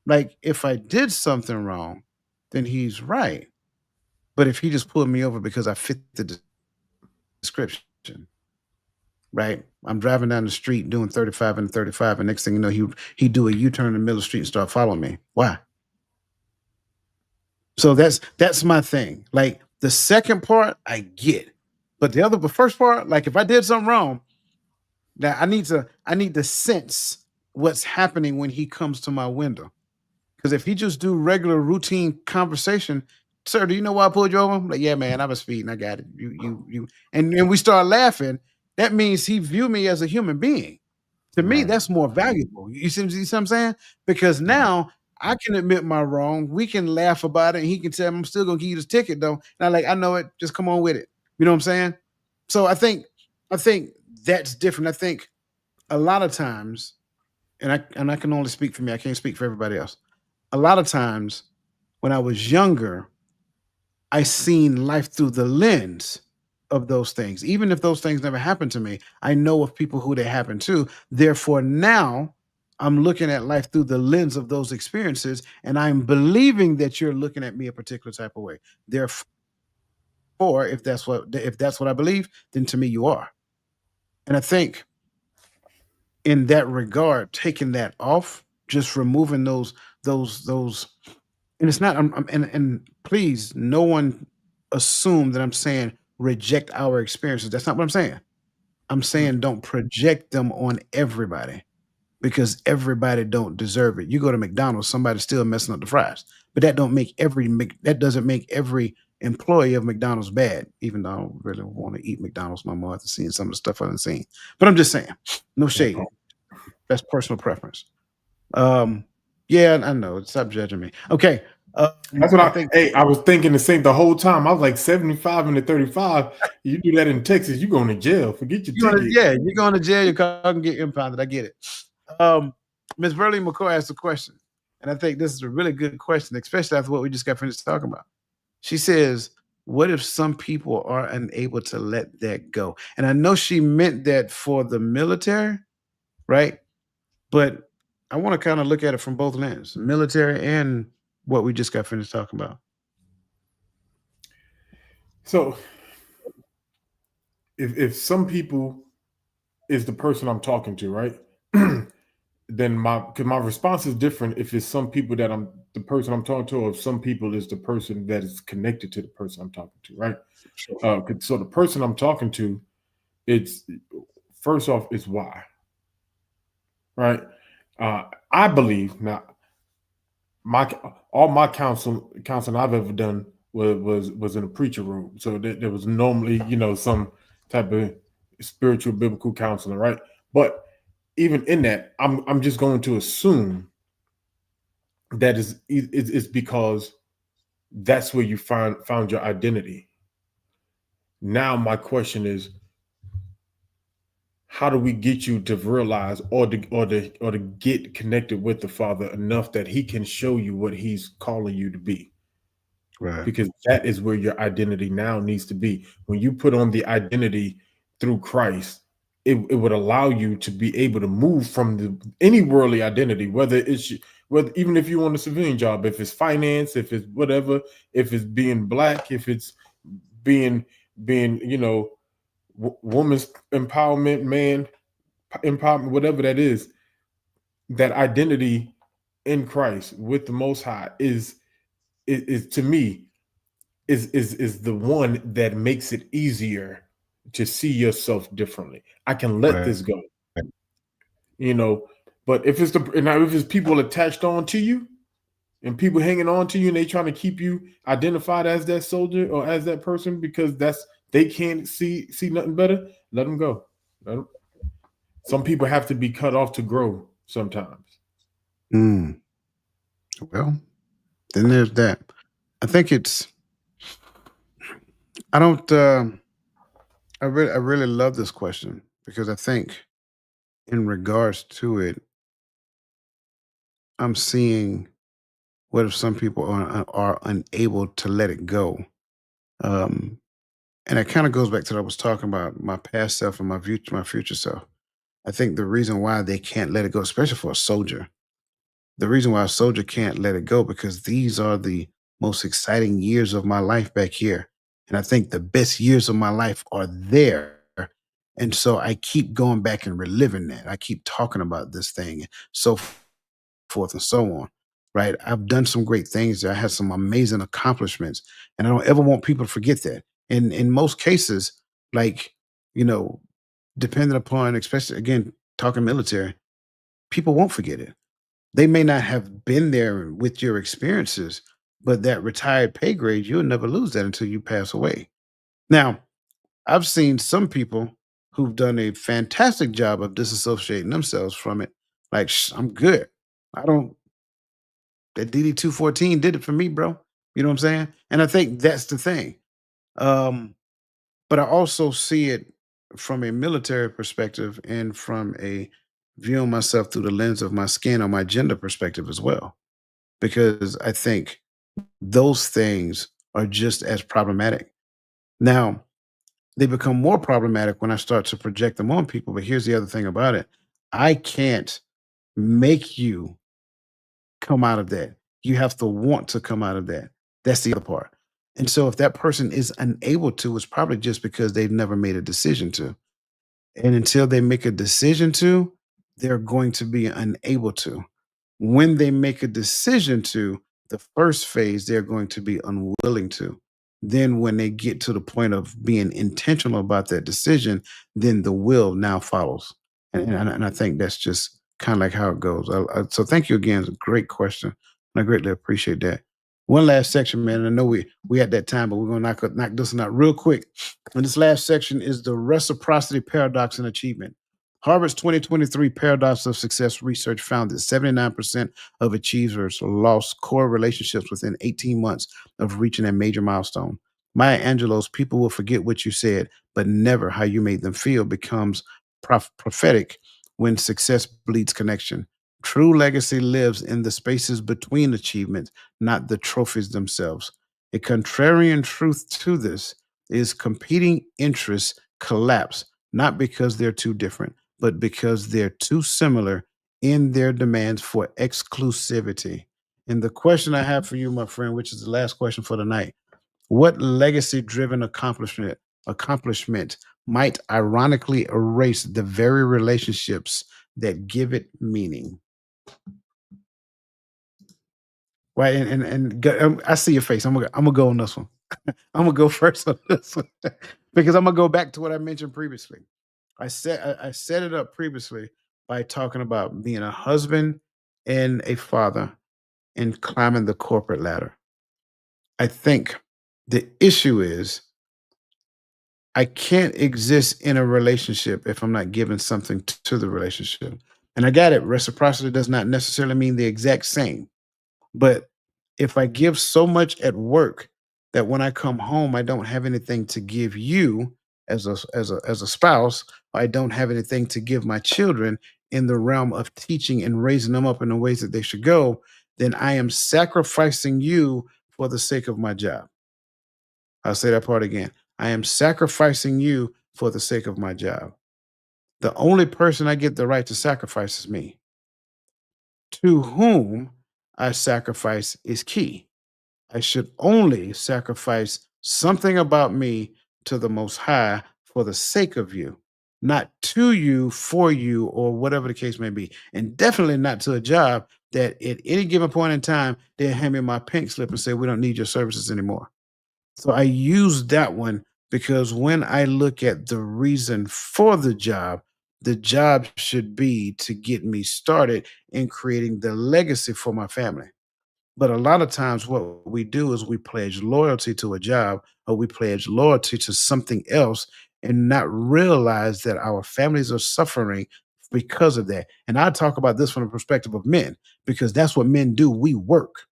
Like, if I did something wrong, then he's right. But if he just pulled me over because I fit the description, right? I'm driving down the street doing 35 and 35, and next thing you know, he do a U-turn in the middle of the street and start following me. Why? So that's my thing. Like the second part, I get, but the first part, like if I did something wrong, now I need to sense what's happening when he comes to my window. Because if he just do regular routine conversation, sir, do you know why I pulled you over? I'm like, yeah, man, I was speeding. I got it. You, and we start laughing. That means he view me as a human being. To me, Right. that's more valuable. You see what I'm saying? Because Right. now I can admit my wrong. We can laugh about it, and he can tell me I'm still gonna give you this ticket though. And I'm like, I know it. Just come on with it. You know what I'm saying? So I think that's different. I think a lot of times, and I can only speak for me. I can't speak for everybody else. A lot of times when I was younger, I seen life through the lens of those things. Even if those things never happened to me, I know of people who they happen to. Therefore, now I'm looking at life through the lens of those experiences, and I'm believing that you're looking at me a particular type of way. Therefore, or if that's what I believe, then to me you are. And I think in that regard, taking that off, just removing those, and it's not. And please, no one assume that I'm saying reject our experiences. That's not what I'm saying. I'm saying don't project them on everybody because everybody don't deserve it. You go to McDonald's, somebody's still messing up the fries, but that doesn't make every employee of McDonald's bad. Even though I don't really want to eat McDonald's no more after seeing some of the stuff I've seen. But I'm just saying, no shade. That's personal preference. Um, yeah, I know. Stop judging me. Okay. That's what I think I was thinking the same the whole time. I was like 75 and the 35. You do that in Texas, you going to jail. Forget your ticket. you're going to jail. Your car can get impounded. I get it. Um, Ms. Burley McCoy asked a question, and I think this is a really good question, especially after what we just got finished talking about. She says, "What if some people are unable to let that go?" And I know she meant that for the military, right? But I want to kind of look at it from both lenses, military and what we just got finished talking about. So if some people is the person I'm talking to, right? Then my response is different if it's some people that I'm the person I'm talking to, or if some people is the person that is connected to the person I'm talking to, right? So the person I'm talking to, it's first off, it's why, right? I believe now my all my counseling I've ever done was in a preacher room. So there was normally, some type of spiritual biblical counseling, right? But even in that, I'm just going to assume that it's because that's where you found your identity. Now my question is, how do we get you to realize or to get connected with the Father enough that he can show you what he's calling you to be? Right. Because that is where your identity now needs to be. When you put on the identity through Christ, it would allow you to be able to move from any worldly identity, whether even if you want a civilian job, if it's finance, if it's whatever, if it's being black, if it's being woman's empowerment, man empowerment, whatever that is, that identity in Christ with the Most High is to me is the one that makes it easier to see yourself differently. I can let Right. this go, but if it's people attached on to you and people hanging on to you and they trying to keep you identified as that soldier or as that person because they can't see nothing better, let them go. Some people have to be cut off to grow sometimes. Well, then there's that. I think I don't, I really love this question because I think in regards to it, I'm seeing what if some people are unable to let it go. Um, and it kind of goes back to what I was talking about my past self and my future self. I think the reason why they can't let it go, especially for a soldier, the reason why a soldier can't let it go because these are the most exciting years of my life back here. And I think the best years of my life are there. And so I keep going back and reliving that. I keep talking about this thing, so forth and so on. Right. I've done some great things. I had some amazing accomplishments. And I don't ever want people to forget that. And in most cases, like, you know, depending upon, especially again, talking military, people won't forget it. They may not have been there with your experiences, but that retired pay grade, you'll never lose that until you pass away. Now, I've seen some people who've done a fantastic job of disassociating themselves from it. Like, I'm good. I don't, that DD 214 did it for me, bro. You know what I'm saying? And I think that's the thing. Um, but I also see it from a military perspective and from a viewing myself through the lens of my skin or my gender perspective as well. Because I think those things are just as problematic. Now, they become more problematic when I start to project them on people. But here's the other thing about it: I can't make you come out of that. You have to want to come out of that. That's the other part. And so if that person is unable to, it's probably just because they've never made a decision to. And until they make a decision to, they're going to be unable to. When they make a decision to, the first phase, they're going to be unwilling to. Then, when they get to the point of being intentional about that decision, then the will now follows. And I think that's just kind of like how it goes. So, thank you again. It's a great question. And I greatly appreciate that. One last section, man. I know we at that time, but we're gonna knock this one out real quick. And this last section is the reciprocity paradox and achievement. Harvard's 2023 Paradox of Success research found that 79% of achievers lost core relationships within 18 months of reaching a major milestone. Maya Angelou's "People will forget what you said, but never how you made them feel" becomes prophetic when success bleeds connection. True legacy lives in the spaces between achievements, not the trophies themselves. A contrarian truth to this is competing interests collapse, not because they're too different, but because they're too similar in their demands for exclusivity. And the question I have for you, my friend, which is the last question for the night, what legacy driven accomplishment might ironically erase the very relationships that give it meaning? Right. I see your face. I'm gonna go on this one. I'm gonna go first on this one because I'm gonna go back to what I mentioned previously. I set it up previously by talking about being a husband and a father and climbing the corporate ladder. I think the issue is I can't exist in a relationship if I'm not giving something to the relationship. And I got it. Reciprocity does not necessarily mean the exact same. But if I give so much at work that when I come home, I don't have anything to give you as a spouse, I don't have anything to give my children in the realm of teaching and raising them up in the ways that they should go, then I am sacrificing you for the sake of my job. I'll say that part again. I am sacrificing you for the sake of my job. The only person I get the right to sacrifice is me. To whom I sacrifice is key. I should only sacrifice something about me to the Most High for the sake of you, not to you, for you, or whatever the case may be. And definitely not to a job that at any given point in time, they'll hand me my pink slip and say, "We don't need your services anymore." So I use that one because when I look at the reason for the job should be to get me started in creating the legacy for my family. But a lot of times, what we do is we pledge loyalty to a job or we pledge loyalty to something else and not realize that our families are suffering because of that. And I talk about this from the perspective of men because that's what men do. We work.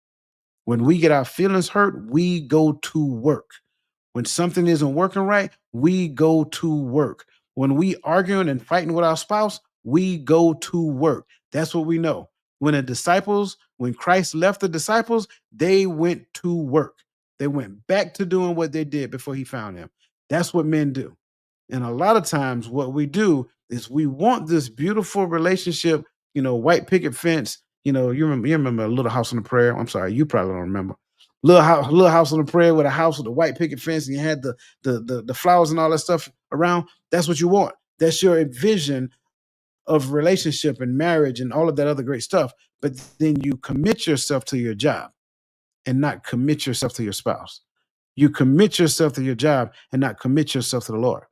When we get our feelings hurt, we go to work. When something isn't working right, we go to work. When we arguing and fighting with our spouse, we go to work. That's what we know. When Christ left the disciples, they went to work. They went back to doing what they did before he found them. That's what men do. And a lot of times, what we do is we want this beautiful relationship, white picket fence. You remember a Little House on the Prayer. I'm sorry, you probably don't remember. Little House on the Prayer with a house with a white picket fence, and you had the flowers and all that stuff around. That's what you want. That's your vision of relationship and marriage and all of that other great stuff. But then you commit yourself to your job and not commit yourself to your spouse. You commit yourself to your job and not commit yourself to the Lord.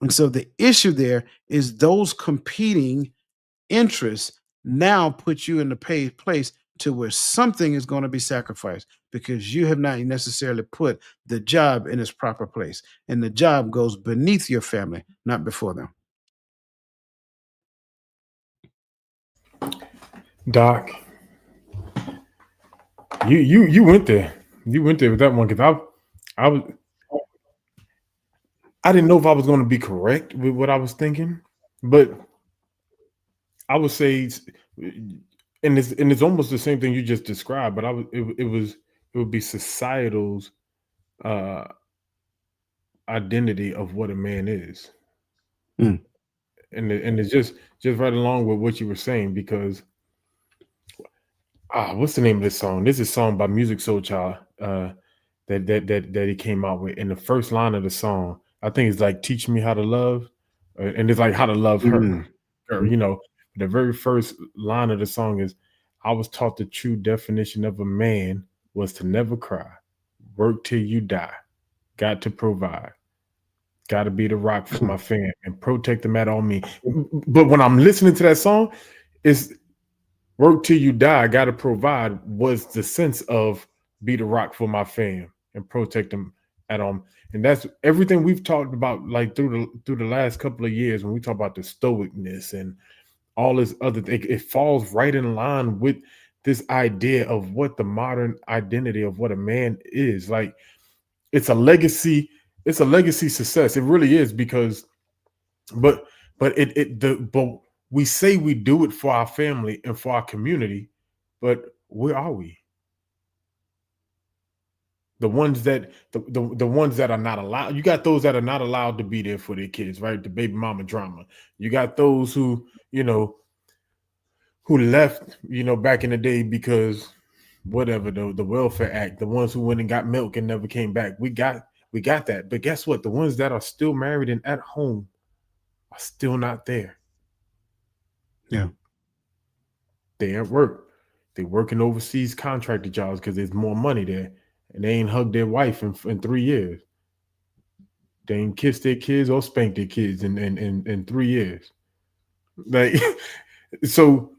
And so the issue there is those competing interests now put you in the place to where something is going to be sacrificed because you have not necessarily put the job in its proper place. And the job goes beneath your family, not before them. Doc, you went there. You went there with that one because I didn't know if I was going to be correct with what I was thinking, but I would say, and it's almost the same thing you just described. But it would be societal's uh, identity of what a man is, Mm. and it's just right along with what you were saying because what's the name of this song? This is a song by Music Soul Child. that he came out with. In the first line of the song, I think it's like "Teach me how to love," and it's like how to love her. Mm. Or, the very first line of the song is, "I was taught the true definition of a man was to never cry, work till you die, got to provide, got to be the rock for my fam, and protect them at all means." But when I'm listening to that song, it's work till you die, got to provide was the sense of be the rock for my fam and protect them at all. And that's everything we've talked about, like through the last couple of years when we talk about the stoicness and all this other thing. It falls right in line with this idea of what the modern identity of what a man is. Like it's a legacy. It's a legacy success. It really is because, but but we say we do it for our family and for our community, but where are we? The ones that the ones that are not allowed. You got those that are not allowed to be there for their kids, right? The baby mama drama. You got those who who left, back in the day because whatever the welfare act. The ones who went and got milk and never came back. We got that. But guess what? The ones that are still married and at home are still not there. Yeah. They at work. They working overseas contracted jobs because there's more money there. And they ain't hugged their wife in 3 years. They ain't kissed their kids or spanked their kids in 3 years. Like so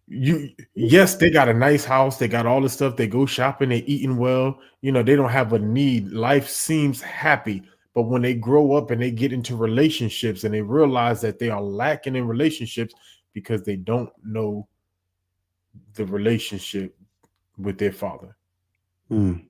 yes, they got a nice house, they got all the stuff, they go shopping, they eating well, they don't have a need. Life seems happy. But when they grow up and they get into relationships and they realize that they are lacking in relationships because they don't know the relationship with their father. Mm.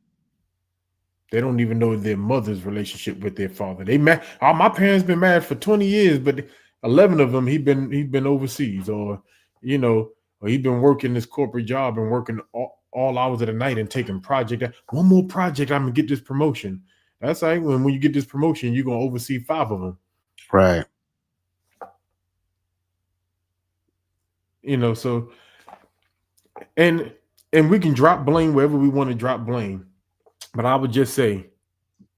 They don't even know their mother's relationship with their father. They met. My parents been married for 20 years, but 11 of them he been overseas, or or he been working this corporate job and working all hours of the night and taking project. One more project, I'm gonna get this promotion. That's like when you get this promotion, you're gonna oversee 5 of them. Right. So and we can drop blame wherever we want to drop blame, but I would just say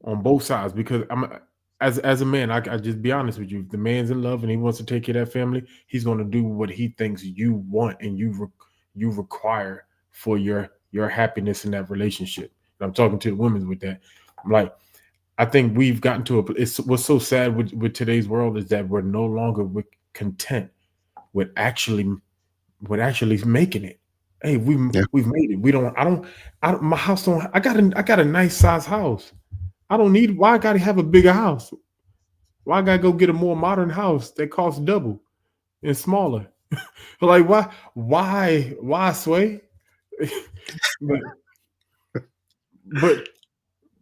on both sides, because I'm as a man, I just be honest with you. If the man's in love and he wants to take care of that family, he's going to do what he thinks you want and you require for your happiness in that relationship. And I'm talking to the women with that. I'm like, I think we've gotten to it's what's so sad with today's world is that we're no longer content with actually making it. Hey, we've made it. My house don't. I got a nice size house. I don't need. Why I gotta have a bigger house? Why I gotta go get a more modern house that costs double and smaller? Like why Sway? but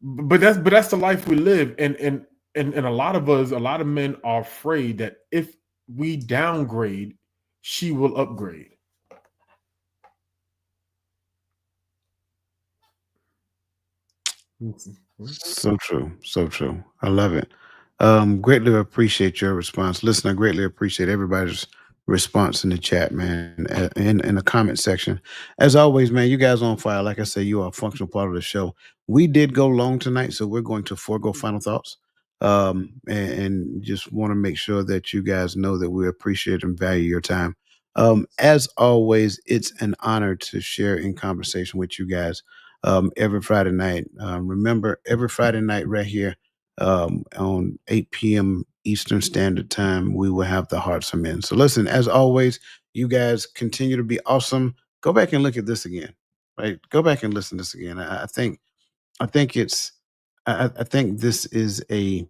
but that's the life we live, and a lot of us, a lot of men are afraid that if we downgrade, she will upgrade. So true. So true. I love it. Greatly appreciate your response. Listen, I greatly appreciate everybody's response in the chat, man, in the comment section. As always, man, you guys on fire. Like I say, you are a functional part of the show. We did go long tonight, so we're going to forego final thoughts. And just want to make sure that you guys know that we appreciate and value your time. As always, it's an honor to share in conversation with you guys every Friday night. Remember, every Friday night right here on 8 p.m. Eastern Standard Time, we will have the Hearts of Men. So listen, as always, you guys continue to be awesome. Go back and look at this again, right? Go back and listen to this again. I think it's, I think this is a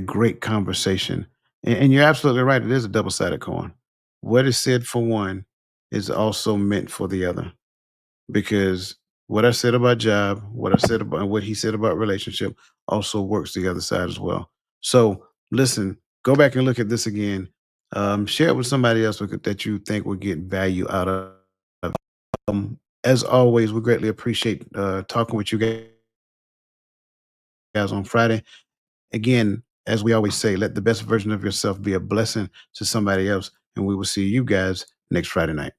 great conversation. And you're absolutely right. It is a double-sided coin. What is said for one is also meant for the other, because what I said about job, what I said about what he said about relationship also works the other side as well. So listen, go back and look at this again. Share it with somebody else that you think will get value out of it. As always, we greatly appreciate talking with you guys on Friday. Again, as we always say, let the best version of yourself be a blessing to somebody else. And we will see you guys next Friday night.